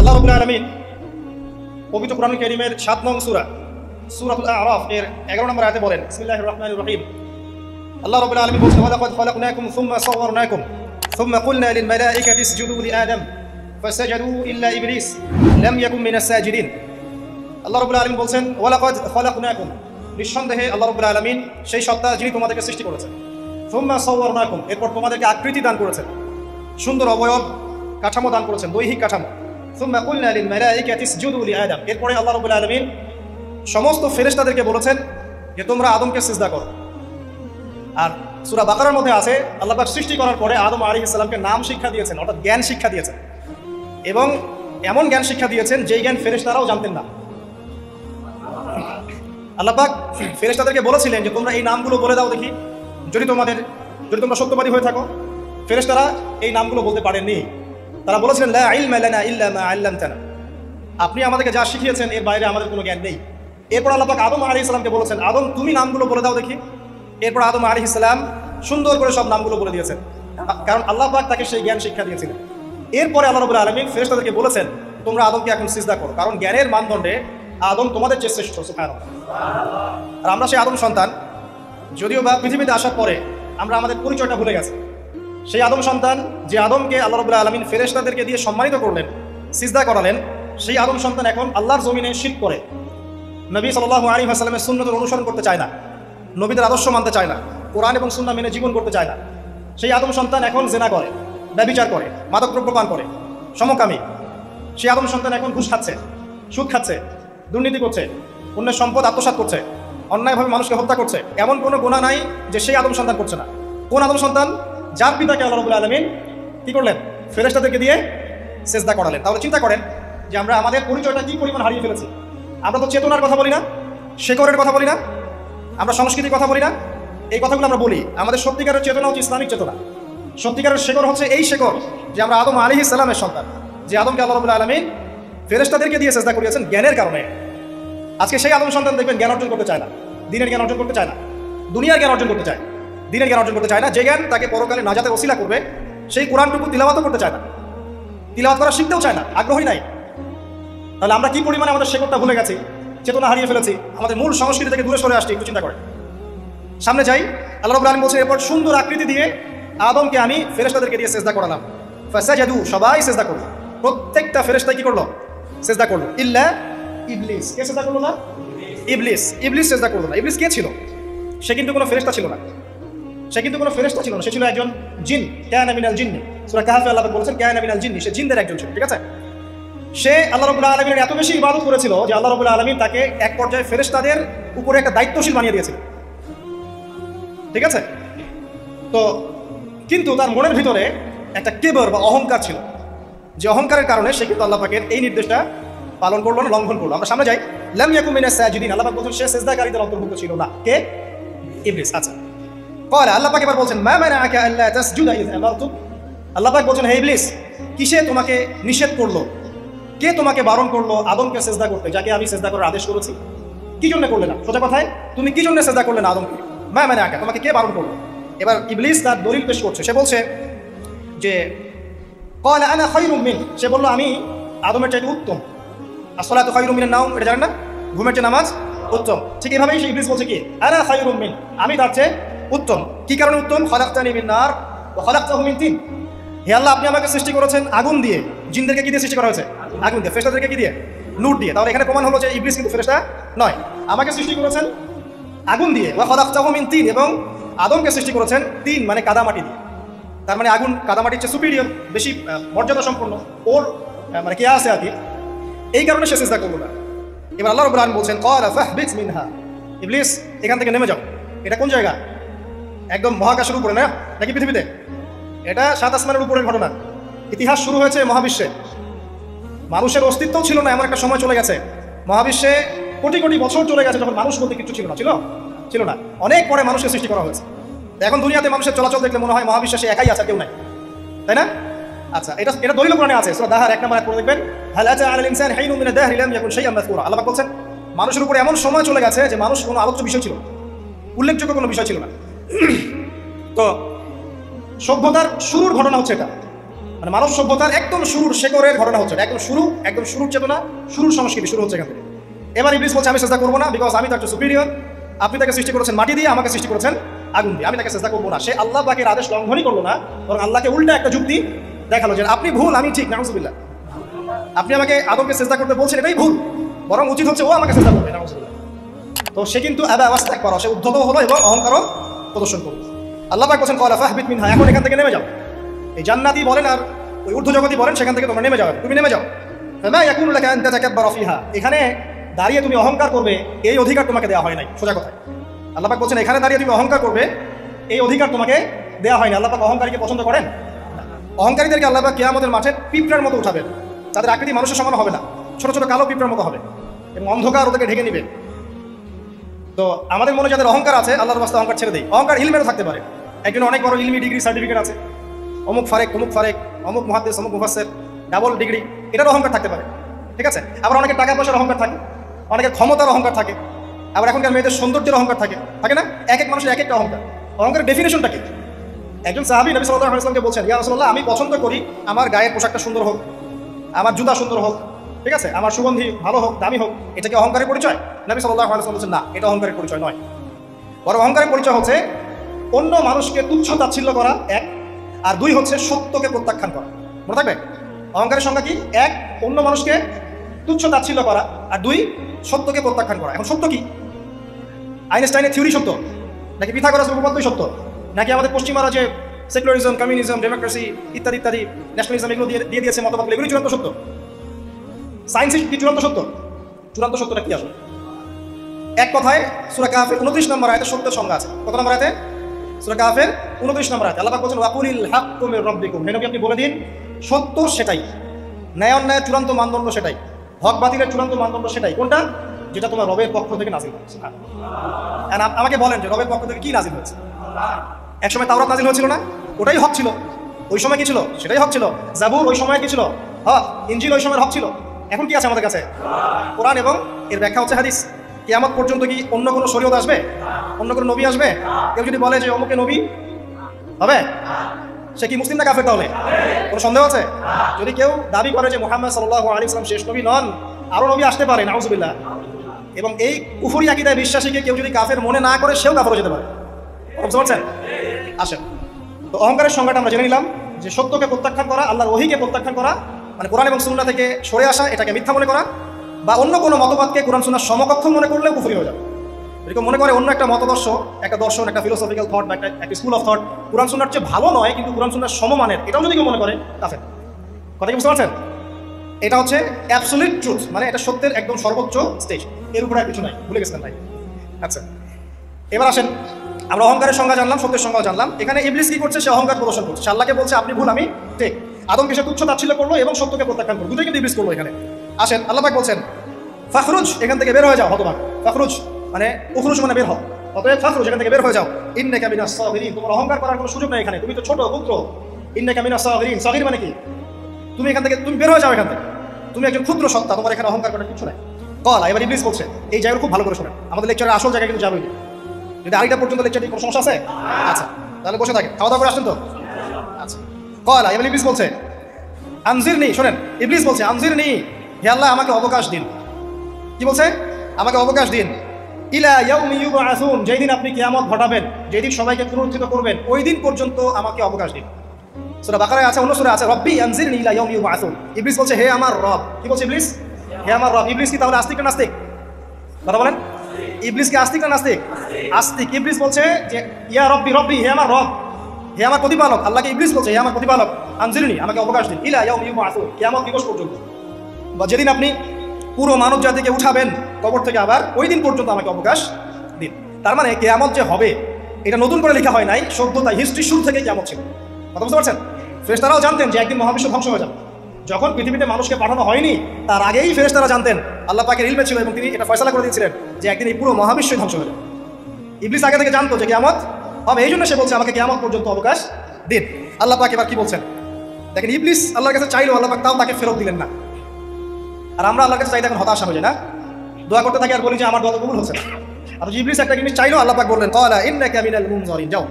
আল্লাহ রাব্বুল আলামিন পবিত্র কোরআন কারীমের 7 নং সূরা সূরাতুল আ'রাফ এর 11 নম্বর আয়াতে বলেন, বিসমিল্লাহির রাহমানির রহিম। আল্লাহ রাব্বুল আলামিন বলেন, ওয়ালাকাদ খালাকনাকুম সুম্মা সাওয়ারনাকুম সুম্মা কুলনা লিল মালাইকাতি ইসজুদু লিআদম ফাসাজাদু ইল্লা ইবলিস লাম ইয়াকুন মিনাস সাজিদিন। আল্লাহ রাব্বুল আলামিন বলেন, ওয়ালাকাদ খালাকনাকুম, নিঃসন্দেহে আল্লাহ রাব্বুল আলামিন সেই সত্তা যিনি তোমাদেরকে সৃষ্টি করেছেন। সুম্মা সাওয়ারনাকুম, এরপর তোমাদেরকে আকৃতি দান করেছেন, সুন্দর অবয়ব কাঠামো দান করেছেন, দৈহিক কাঠামো। সুম্মা কুলনা লিল মালাইকাতি ইসজুদু লিআদম, এরপরে আল্লাহ রাব্বুল আলামিন সমস্ত ফেরেশতাদেরকে বলেছেন যে তোমরা আদমকে সিজদা করো। আর সূরা বাকারার মধ্যে আছে আল্লাহ পাক সৃষ্টি করার পরে আদম আলাইহিস সালামকে নাম শিক্ষা দিয়েছেন, অর্থাৎ জ্ঞান শিক্ষা দিয়েছেন, এবং এমন জ্ঞান শিক্ষা দিয়েছেন যেই জ্ঞান ফেরেশতারাও জানতেন না। আল্লাহ পাক ফেরেশতাদেরকে বলেছিলেন যে তোমরা এই নামগুলো বলে দাও দেখি, যদি তোমরা সত্যবাদী হয়ে থাকো। ফেরেশতারা এই নামগুলো বলতে পারেননি। তারা বলেছিলেন, লা ইলমা লানা ইল্লা মা আল্লামতানা, আপনি আমাদেরকে যা শিখিয়েছেন এর বাইরে আমাদের কোনো জ্ঞান নেই। এরপর আল্লাহ পাক আদম আলাইহিস সালামকে বলেছেন, আদম তুমি নামগুলো বলে দাও দেখি। এরপর আদম আলাইহিস সালাম সুন্দর করে সব নামগুলো বলে দিয়েছেন, কারণ আল্লাহ পাক তাকে সেই জ্ঞান শিক্ষা দিয়েছিলেন। এরপরে আল্লাহ রাব্বুল আলামিন ফেরেশতাদেরকে বলেছেন তোমরা আদমকে এখন সিজদা করো, কারণ জ্ঞানের মানদণ্ডে আদম তোমাদের চেয়ে শ্রেষ্ঠ। সুবহানাল্লাহ। আর আমরা সেই আদম সন্তান, যদিও বা পৃথিবীতে আসার পরে আমরা আমাদের পরিচয়টা ভুলে গেছি। সেই আদম সন্তান যে আদমকে আল্লাহ রাব্বুল আলামিন ফেরেশতাদেরকে দিয়ে সম্মানিত করলেন, সিজদা করালেন, সেই আদম সন্তান এখন আল্লাহর জমিনে শিরক করে, নবী সাল্লাল্লাহু আলাইহি ওয়াসাল্লামের সুন্নতের অনুসরণ করতে চায় না, নবীদের আদর্শ মানতে চায় না, কোরআন এবং সুন্নাহ মেনে জীবন করতে চায় না। সেই আদম সন্তান এখন জিনা করে, ব্যভিচার করে, মাদকদ্রব্য পান করে, সমকামী। সেই আদম সন্তান এখন ঘুষ খাচ্ছে, সুদ খাচ্ছে, দুর্নীতি করছে, অন্যের সম্পদ আত্মসাৎ করছে, অন্যায়ভাবে মানুষকে হত্যা করছে। এমন কোনো গুনাহ নাই যে সেই আদম সন্তান করছে না। কোন আদম সন্তান? যার পিতাকে আল্লাহ রাব্বুল আলামিন কি করলেন? ফেরেশতাদেরকে দিয়ে সিজদা করালেন। তাহলে চিন্তা করেন যে আমরা আমাদের পরিচয়টা কি পরিমাণ হারিয়ে ফেলেছি। আমরা তো চেতনার কথা বলি না, শেকরের কথা বলি না, আমরা সংস্কৃতির কথা বলি না। এই কথাগুলো আমরা বলি। আমাদের সত্যিকারের চেতনা হচ্ছে ইসলামিক চেতনা। সত্যিকারের শেকর হচ্ছে এই শেকর যে আমরা আদম আলাইহিস সালামের সন্তান, যে আদমকে আল্লাহ রাব্বুল আলামিন ফেরেশতাদেরকে দিয়ে সিজদা করিয়েছেন জ্ঞানের কারণে। আজকে সেই আদম সন্তান দেখবেন জ্ঞান অর্জন করতে চায় না, দিনের জ্ঞান অর্জন করতে চায় না, দুনিয়ার জ্ঞান অর্জন করতে চায়, দিনের জ্ঞান অর্জন করতে চায় না। যে জ্ঞান তাকে পরকালে নাজাতের ওসিলা করবে, সেই কোরআনটুকু তিলাওয়াতও করতে চায় না, তিলাওয়াত করা শিখতেও চায় না, আগ্রহী নাই। তাহলে আমরা কি পরিমাণে আমাদের শেকরটা ভুলে গেছি, চেতনা হারিয়ে ফেলেছি, আমাদের মূল সংস্কৃতি থেকে দূরে সরে আসছি। একটু চিন্তা করে সামনে যাই। আল্লাহ রাব্বুল আলামিন বলছেন, এরপর সুন্দর আকৃতি দিয়ে আদমকে আমি ফেরেশতাদেরকে দিয়ে সিজদা করালাম। ফাসাজাদু, সবাই সিজদা করলো, প্রত্যেকটা ফেরেশতা কি করলো? সিজদা করলো, ইল্লা ইবলিস। কে সিজদা করলো না? ইবলিস। ইবলিস সিজদা করলো না। ইবলিস কে ছিল? সে কিন্তু কোনো ফেরেশতা ছিল না, সে ছিল একজন জিন। কানা মিনাল জিন্নি, সূরা কাহফে আল্লাহ বলেছেন কানা মিনাল জিন্নি, সে জিনদের একজন ছিল। ঠিক আছে, সে আল্লাহ রাব্বুল আলামিনের এত বেশি ইবাদত করেছিল যে আল্লাহ রাব্বুল আলামিন তাকে এক পর্যায়ে ফেরেশতাদের উপরে একটা দায়িত্বশীল বানিয়ে দিয়েছিল। ঠিক আছে, তো কিন্তু তার মনের ভিতরে একটা কিবর বা অহংকার ছিল, যে অহংকারের কারণে সে কিন্তু আল্লাহ পাকের এই নির্দেশটা পালন করলো না, লঙ্ঘন করলো। আমরা সামনে যাই। লাম ইয়াকুম মিনাস সাজিদিন, আল্লাহ পাক বলছেন সে সিজদাকারীদের অন্তর্ভুক্ত ছিল না। কে? ইবলিস। আচ্ছা, ক্বালা, আল্লাহ পাক এবার বলছেন, মা মানাআকা আল্লা তাসজুদা ইয আমারতুক। আল্লাহ পাক বলছেন, হে ইবলিস, কিসে তোমাকে নিষেধ করলো, কে তোমাকে বারণ করলো আদমকে সিজদা করতে, যাকে আমি সিজদা করার আদেশ করেছি? কি জন্য করলে না? সোজা কথায়, তুমি কি জন্য সিজদা করলে না আদমকে? মা মানাআকা, তোমাকে কে বারণ করলো? এবার ইবলিস তার দলিল পেশ করছে। সে বলছে যে ক্বালা আনা খায়রুম মিন, সে বলল আমি আদমের চাইতে উত্তম। আসসালাতু খায়রুম মিনান নাওম, এটা জানেন না? ঘুমের চেয়ে নামাজ উত্তম। ঠিক এভাবেই সে ইবলিস বলছে কি, আনা খায়রুম মিন, আমি তার চেয়ে উত্তম। কি কারণে উত্তম? খালাকতানি মিন নার ওয়া খালাকতাহু মিন তিন। হে আল্লাহ, আপনি আমাকে সৃষ্টি করেছেন আগুন দিয়ে। জিনদেরকে কি দিয়ে সৃষ্টি করা হয়েছে? আগুন দিয়ে। ফেরেশতাদেরকে কি দিয়ে? নূর দিয়ে। তাহলে এখানে প্রমাণ হলো যে ইবলিস কিন্তু ফেরেশতা নয়। আমাকে সৃষ্টি করেছেন আগুন দিয়ে, ওয়া খালাকতাহু মিন তিন, এবং আদমকে সৃষ্টি করেছেন তিন মানে কাদামাটি দিয়ে। তার মানে আগুন কাদামাটির চেয়ে সুপিরিয়র, বেশি মর্যাদা সম্পন্ন, ওর মানে কে আছে আর কি। এই কারণে সে সিজদা করলো না। এবার আল্লাহ রাব্বুল আলামিন বলছেন, ক্বালা ফাহবিত মিনহা, ইবলিস এখান থেকে নেমে যাও। এটা কোন জায়গা? একদম মহাকাশের উপরে না, নাকি পৃথিবীতে? এটা 7 আসমানের উপরের ঘটনা। ইতিহাস শুরু হয়েছে মহাবিশ্বে। মানুষের অস্তিত্বও ছিল না, এমন একটা সময় চলে গেছে মহাবিশ্বে, কোটি কোটি বছর চলে গেছে যখন মানুষ বলতে কিছু ছিল না। ছিল না। অনেক পরে মানুষের সৃষ্টি করা হয়েছে। এখন দুনিয়াতে মানুষের চলাচল দেখলে মনে হয় মহাবিশ্বে সে একাই আছে, কেউ নাই, তাই না? আচ্ছা, এটা দলিল কোরআনে আছে। সূরা দাহার 1 নম্বর আয়াত পড়ে দেখবেন, হাল আতা আলাল ইনসানি হাইনুম মিনাদ দাহরি লাম ইয়াকুন শাইআন মাযকুরা। আল্লাহ পাক বলছেন মানুষের উপরে এমন সময় চলে গেছে যে মানুষ কোনো আলোচ্য বিষয় ছিল, উল্লেখযোগ্য কোনো বিষয় ছিল না। তো সভ্যতার শুরুর ঘটনা হচ্ছে এটা। মানে মানব সভ্যতার একদম শুরুর শেকরের ঘটনা হচ্ছে, একদম শুরুর চেতনা, শুরুর সংস্কৃতি শুরু হচ্ছে এখান থেকে। এবার ইবলিস বলছে আমি সেজদা করবো না, বিকজ আমি তার সুপিরিয়র। আপনি তাকে সৃষ্টি করেছেন মাটি দিয়ে, আমাকে সৃষ্টি করেছেন আগুন দিয়ে, আমি তাকে সেজদা করবো না। সে আল্লাহ পাকের আদেশ লঙ্ঘনই করলো না, বরং আল্লাহকে উল্টা একটা যুক্তি দেখালো যে আপনি ভুল, আমি ঠিক। নাউজুবিল্লাহ, আপনি আমাকে আদমকে সেজদা করতে বলছেন, এটাই ভুল, বরং উচিত হচ্ছে ও আমাকে সেজদা করবে। নাউজুবিল্লাহ। তো সে কিন্তু ত্যাগ করা, সে উদ্ধত হলো এবং অহংকারও প্রদর্শন করলো। আল্লাহ পাক বলেন ক্বালা ফাহবিত মিনহা, এখন এখান থেকে নেমে যাও। এই জান্নাতি বলেন আর ওই ঊর্ধ্ব জগতি বলেন, সেখান থেকে তোমরা নেমে যাও, তুমি নেমে যাও। ফামা ইয়াকুনু লাকা আন তাতাকাব্বারা ফিহা, এখানে দাঁড়িয়ে তুমি অহংকার করবে এই অধিকার তোমাকে দেওয়া হয় নাই। সোজা কথা, আল্লাহ পাক বলছেন এখানে দাঁড়িয়ে তুমি অহংকার করবে এই অধিকার তোমাকে দেওয়া হয়নি। আল্লাহ পাক অহংকারীকে পছন্দ করেন? অহংকারীদেরকে আল্লাহ পাক কিয়ামতের মাঠে পিঁপড়ার মতো উঠাবেন, তাদের আকৃতি মানুষের সমান হবে না, ছোট ছোট কালো পিঁপড়ার মতো হবে এবং অন্ধকার ওদেরকে ঢেকে নিবে। তো আমাদের মনে যাদের অহংকার আছে, আল্লাহর রাস্তায় অহংকার ছেড়ে দেই। অহংকার ইলমেরও থাকতে পারে, একজন অনেক বড় ইলমি ডিগ্রি সার্টিফিকেট আছে, অমুক ফারেক অমুক মুহাদ্দিস অমুক মুফাসসির, ডাবল ডিগ্রি, এটার অহংকার থাকতে পারে, ঠিক আছে। আবার অনেকের টাকা পয়সার অহংকার থাকে, অনেকের ক্ষমতার অহংকার থাকে, আবার এখনকার মেয়েদের সৌন্দর্যের অহংকার থাকে না? এক এক মানুষের এক একটা অহংকার। অহংকারের ডেফিনেশনটা কি? একজন সাহাবী নবী সাল্লাল্লাহু আলাইহি ওয়াসাল্লামকে বলছেন, ইয়া রাসূলুল্লাহ, আমি পছন্দ করি আমার গায়ের পোশাকটা সুন্দর হোক, আমার জুতা সুন্দর হোক, ঠিক আছে, আমার সুগন্ধি ভালো হোক, দামি হোক, এটা কি অহংকারের পরিচয়? নবী সাল্লাল্লাহু আলাইহি ওয়াসাল্লাম বলছেন না, এটা অহংকারের পরিচয় নয়। বরং অহংকারের পরিচয় হচ্ছে অন্য মানুষকে তুচ্ছ তাচ্ছিল্য করা, এক, আর দুই হচ্ছে সত্যকে প্রত্যাখ্যান করা। মনে থাকবে অহংকারের সংজ্ঞা কি? এক, অন্য মানুষকে তুচ্ছ তাচ্ছিল্য করা, আর দুই, সত্যকে প্রত্যাখ্যান করা। এখন সত্য কি? আইনস্টাইনের থিওরি সত্য, নাকি পিথাগোরাসের উপপাদ্যই সত্য, নাকি আমাদের পশ্চিমারা যে সেকুলারিজম, কমিউনিজম, ডেমোক্রেসি ইত্যাদি ইত্যাদি ন্যাশনালিজম এগুলো দিয়ে দিয়েছে মতবাদ, এগুলি চূড়ান্ত সত্য? সায়েন্স কি চূড়ান্ত সত্য? চূড়ান্ত সত্যটা কি আসলে? এক কথায় সূরা কাহফের 29 নম্বর আয়াতে সত্যের সংজ্ঞা আছে। কত নম্বর আয়াতে? সূরা কাহফের 29 নম্বর আয়াতে আল্লাহ পাক বলেছেন ওয়াকুলিল হাক্কু মির রাব্বিকুম, হে নবী আপনি বলে দিন সত্য সেটাই, ন্যায় অন্যায়ের চূড়ান্ত মানদণ্ড সেটাই, হক বাতিলের চূড়ান্ত মানদণ্ড সেটাই। কোনটা? যেটা তোমার রবের পক্ষ থেকে নাজিল হয়েছে। আমাকে বলেন যে রবের পক্ষ থেকে কি নাজিল হয়েছে? একসময় তাওরাত নাজিল হয়েছিল না? ওটাই হক ছিল। ওই সময় কি ছিল? সেটাই হক ছিল। জাবুর ওই সময় কি ছিল? হক। ইনজিল ওই সময় হক ছিল। এখন কি আছে আমাদের কাছে? কোরআন এবং এর ব্যাখ্যা হচ্ছে হাদিস। কিয়ামত পর্যন্ত কি অন্য কোনো শরীয়ত আসবে? অন্য কোনো নবী আসবে? কেউ যদি বলে যে অমুকে নবী হবে, সে কি মুসলিম না কাফের? তাহলে কোনো সন্দেহ আছে? যদি কেউ দাবি করে যে মুহাম্মদ সাল্লাল্লাহু আলাইহি ওয়াসাল্লাম শেষ নবী নন, আরো নবী আসতে পারে, নাউজুবিল্লাহ, এবং এই কুফরি আকীদায় বিশ্বাসীকে কেউ যদি কাফের মনে না করে, সেও কাফের হয়ে যেতে পারে। বুঝতে পারছেন? আসেন, তো অহংকারের সংজ্ঞাটা আমরা জেনে নিলাম যে সত্যকে প্রত্যাখ্যান করা, আল্লাহর ওহীকে প্রত্যাখ্যান করা, মানে কোরআন এবং সুন্নাহ থেকে সরে আসা, এটাকে মিথ্যা মনে করা, বা অন্য কোনো মতবাদকে কোরআন সুন্নাহর সমকক্ষ মনে করলেও কুফরি হয়ে যাবে। এরকম মনে করে অন্য একটা মতদর্শ, একটা দর্শন, একটা ফিলোসফিক্যাল থট বা একটা স্কুল অফ থট কোরআন সুন্নাহর চেয়ে ভালো নয়, কিন্তু কোরআন সুন্নাহর সমমানের, এটাও যদি কেউ মনে করে কাফের। কথা কি বুঝতে পারছেন? এটা হচ্ছে অ্যাবসলিউট ট্রুথ, মানে এটা সত্যের একদম সর্বোচ্চ স্টেজ, এর উপরে আর কিছু নাই। ভুলে গেছেন ভাই? আচ্ছা, এবার আসেন, আমরা অহংকারের সংজ্ঞা জানলাম, সত্যের সংজ্ঞা জানলাম। এখানে ইবলিস কি করছে? সে অহংকার প্রদর্শন করছে। সে আল্লাহকে বলছে আপনি ভুল, আমি ঠিক। আদমকে সে তুচ্ছ তাচ্ছিল্য করলো এবং সত্যকে প্রত্যাখ্যান করলো, দুটোই কিন্তু ইবলিস করলো এখানে। আসেন, আল্লাহ পাক বলছেন ফাখরুজ, এখান থেকে বের হয়ে যাও হতভাগ। ফাখরুজ মানে উখরুজ মানে বের হও, অতএব ফাখরুজ, এখান থেকে বের হয়ে যাও। ইন্নাকা মিনাস সাগিরিন, তোমার অহংকার করার কোনো সুযোগ নেই এখানে, তুমি তো ছোট পুত্র। ইন্নাকা মিনাস সাগিরিন, সাগির মানে কি? তুমি এখান থেকে তুমি বের হয়ে যাও এখান থেকে, তুমি একজন ক্ষুদ্র সত্তা, তোমার এখানে অহংকার করার কিছু নাই। কলা, এবার ইবলিস বলছে, এই জায়গাটা খুব ভালো করে শোনেন, আমাদের লেকচারের আসল জায়গা কিন্তু যাবেই। যদি আড়াইটা পর্যন্ত লেকচার কোনো সমস্যা আছে? আচ্ছা, তাহলে বসে থাকেন, খাওয়া দাওয়া করে আসছেন তো? আচ্ছা, কলা, এবার ইবলিস বলছে আনজিরনি, শোনেন, ইবলিস বলছে আনজিরনি, হে আল্লাহ আমাকে অবকাশ দিন। কি বলছে? আমাকে অবকাশ দিন। ইলা ইয়াউমি ইউবআসুন, যেই দিন আপনি কিয়ামত ঘটাবেন, যেই দিন সবাইকে পুনরুত্থিত করবেন, ওই দিন পর্যন্ত আমাকে অবকাশ দিন। সূরা বাকারায় আছে, অন্য সূরা আছে, রব্বি আনজিরনি ইলা ইয়াউমি ইউবআসুন। ইবলিস বলছে হে আমার রব। কি বলছে ইবলিস? হে আমার রব। ইবলিস কি তাহলে আস্তিক না নাস্তিক? কথা বলেন, ইবলিস কি আস্তিক না নাস্তিক? আস্তিক। ইবলিস বলছে যে ইয়া রব্বি, রব্বি হে আমার রব, হে আমার প্রতিপালক। আল্লাহকে ইবলিস বলছে হে আমার প্রতিপালক, আনজিরনি আমাকে অবকাশ দিন, ইলা ইয়াউমি ইউবআসুন, কিয়ামত দিবস পর্যন্ত, বা যেদিন আপনি পুরো মানব জাতিকে উঠাবেন কবর থেকে, আবার ওই দিন পর্যন্ত আমাকে অবকাশ দিন। তার মানে কিয়ামত যে হবে এটা নতুন করে লেখা হয় নাই, সভ্যতা হিস্ট্রি শুরু থেকে কিয়ামত ছিল। কথা বুঝতে পারছেন? ফেরেশতারাও জানতেন যে একদিন মহাবিশ্ব ধ্বংস হয়ে যাবে। যখন পৃথিবীতে মানুষকে পাঠানো হয়নি তার আগেই ফেরেশতারা জানতেন, আল্লাহ পাকের ইলমে ছিল এবং তিনি এটা ফয়সালা করে দিয়েছিলেন যে একদিন এই পুরো মহাবিশ্বই ধ্বংস হয়ে যাবে। ইবলিস আগে থেকে জানতো যে কিয়ামত হবে, এই জন্য সে বলছে আমাকে কিয়ামত পর্যন্ত অবকাশ দিন। আল্লাহ পাক এবার কি বলছেন দেখেন, ইবলিস আল্লাহর কাছে চাইলো, আল্লাহ পাক তাও তাকে ফেরত দিলেন না। আর আমরা আল্লাহর কাছে চাইতে এখন হতাশা হয়ে যায় না, দোয়া করতে থাকি আর বলি যে আমার দোয়া কবুল হচ্ছে না। আর ইবলিস একটা জিনিস চাইলো, আল্লাহ পাক বললেন ক্বালা ইন্নাকা মিনাল মুনজারিন, যাও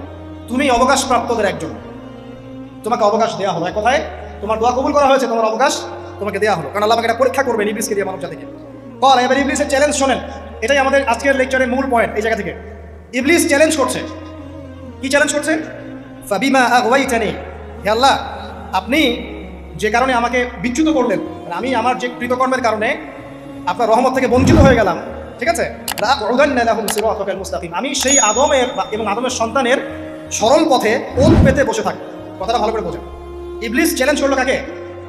তুমি অবকাশ প্রাপ্তদের একজন, তোমাকে অবকাশ দেওয়া হলো। এক কথায় তোমার দোয়া কবুল করা হয়েছে, তোমার অবকাশ তোমাকে দেওয়া হলো, কারণ আল্লাহ আমাকে এটা পরীক্ষা করবেন ইবলিসকে দিয়ে, মানব জাতিকে। এবার ইবলিসের চ্যালেঞ্জ শোনেন, এটাই আমাদের আজকের লেকচারের মূল পয়েন্ট। এই জায়গা থেকে ইবলিস চ্যালেঞ্জ করছে। কি চ্যালেঞ্জ করছে? ফাবিমা আগওয়াইতানি, হে আল্লাহ, আপনি যে কারণে আমাকে বিচ্যুত করলেন, আমি আমার যে কৃতকর্মের কারণে আপনার রহমত থেকে বঞ্চিত হয়ে গেলাম, ঠিক আছে, আমি সেই আদমের এবং আদমের সন্তানের সরল পথে ওত পেতে বসে থাকি। কথাটা ভালো করে বোঝেন। ইবলিস চ্যালেঞ্জ করলো কাকে?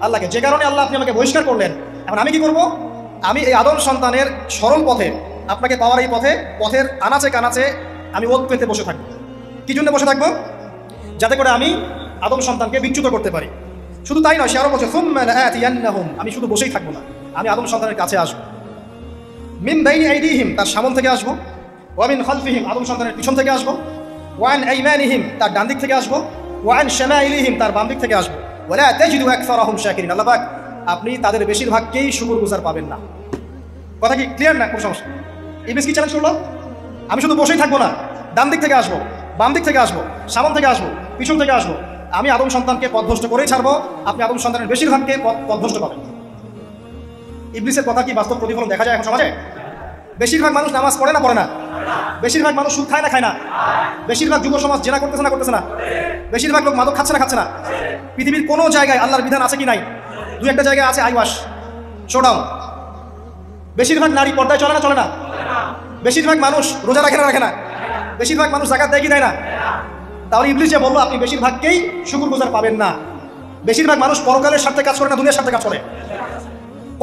আল্লাহকে। যে কারণে আল্লাহ আপনি আমাকে বহিষ্কার করলেন, এখন আমি কি করব? আমি এই আদম সন্তানের সরল পথে, আপনাকে পাওয়ার এই পথের আনাচে কানাচে আমি ওত পেতে বসে থাকবো। কি জন্য বসে থাকবো? যাতে করে আমি আদম সন্তানকে বিচ্যুত করতে পারি। শুধু তাই নয়, সে আরো বলছে আমি শুধু বসেই থাকবো না, আমি আদম সন্তানের কাছে আসবো। মিন বাইনি আইদিহিম, তার সামন থেকে আসবো। ওয়া মিন খালফিহিম, আদম সন্তানের পিছন থেকে আসবো। ওয়া আন আইমানিহিম, তার ডান দিক থেকে আসবো। ওয়া আন শামাইলিহিম, তার বাম দিক থেকে আসবো। ওয়ালা তাজিদু আকসারাহুম শাকিরিন, আল্লাহ পাক আপনি তাদের বেশিরভাগকেই শুকরগুজার পাবেন না। কথা কি ক্লিয়ার না? কোনো সমস্যা? ইবলিস কি চ্যালেঞ্জ করলো? আমি শুধু বসেই থাকবো না, ডান দিক থেকে আসবো, বাম দিক থেকে আসবো, সামন থেকে আসবো, পিছন থেকে আসবো। আমি আদম সন্তানকে পথভ্রষ্ট করেই ছাড়বো, আপনি আদম সন্তানের বেশিরভাগকে পথভ্রষ্ট পাবেন। ইবলিসের কথা কি বাস্তব প্রতিফলন দেখা যায় এখন সমাজে? বেশিরভাগ মানুষ নামাজ পড়ে না পড়ে না? বেশিরভাগ মানুষ সুদ খায় না খায় না? বেশিরভাগ যুব সমাজ জেনা করতেছে না করতেছে না? বেশিরভাগ লোক মাদক খাচ্ছে না খাচ্ছে না? পৃথিবীর কোনো জায়গায় আল্লাহর বিধান আছে কি নাই? দু একটা জায়গায় আছে আইওয়াশ, শোডাউন। বেশিরভাগ নারী পর্দায় চলে না চলে না? বেশিরভাগ মানুষ রোজা রাখে না রাখে না? বেশিরভাগ মানুষ যাকাত দেয় কি দেয় না? তাহলে ইবলিস যে বললো আপনি বেশিরভাগকেই শুকরগুজার পাবেন না। বেশিরভাগ মানুষ পরকালের স্বার্থে কাজ করে না দুনিয়ার স্বার্থে কাজ করে?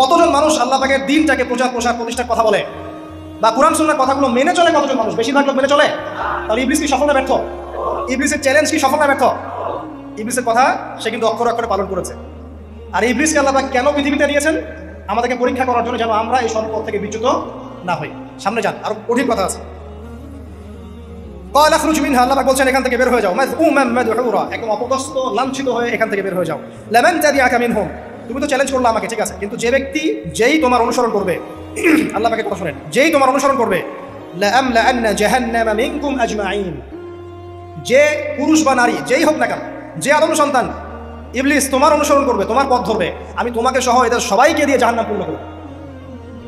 কতজন মানুষ আল্লাহ পাকের দ্বীনটাকে প্রচার প্রসার প্রতিষ্ঠার কথা বলে বা কোরআন সুন্নাহর কথাগুলো মেনে চলে? কতজন মানুষ? বেশিরভাগ লোক মেনে চলে। তাহলে ইবলিস কি সফল না ব্যর্থ? ইবলিসের চ্যালেঞ্জ কি সফল না ব্যর্থ? ইবলিসের কথা সে কিন্তু অক্ষরে অক্ষরে পালন করেছে। আর ইবলিসকে আল্লাহ পাক কেন পৃথিবীতে দিয়েছেন? আমাদেরকে পরীক্ষা করার জন্য, যেন আমরা এই সর্বপথ থেকে বিচ্যুত না হই। সামনে যান, আরো কঠিন কথা আছে। আল্লাহ পাক বলছেন এখান থেকে বের হয়ে যাও, একদম অপদস্থ লাঞ্ছিত হয়ে এখান থেকে বের হয়ে যাও। লামান তাবিআকা মিনহুম, তুমি তো চ্যালেঞ্জ করলে আমাকে, ঠিক আছে, কিন্তু যে ব্যক্তি যেই তোমার অনুসরণ করবে, আল্লাহ পাকের কথা শুনেন, যেই তোমার অনুসরণ করবে, লাআমলাআন্না জাহান্নামা মিনকুম আজমাইন, যে পুরুষ বা নারী যেই হোক না কেন, যে আদম সন্তান ইবলিস তোমার অনুসরণ করবে, তোমার পথ ধরবে, আমি তোমাকে সহ এদের সবাইকে দিয়ে জাহান্নাম পূর্ণ করব।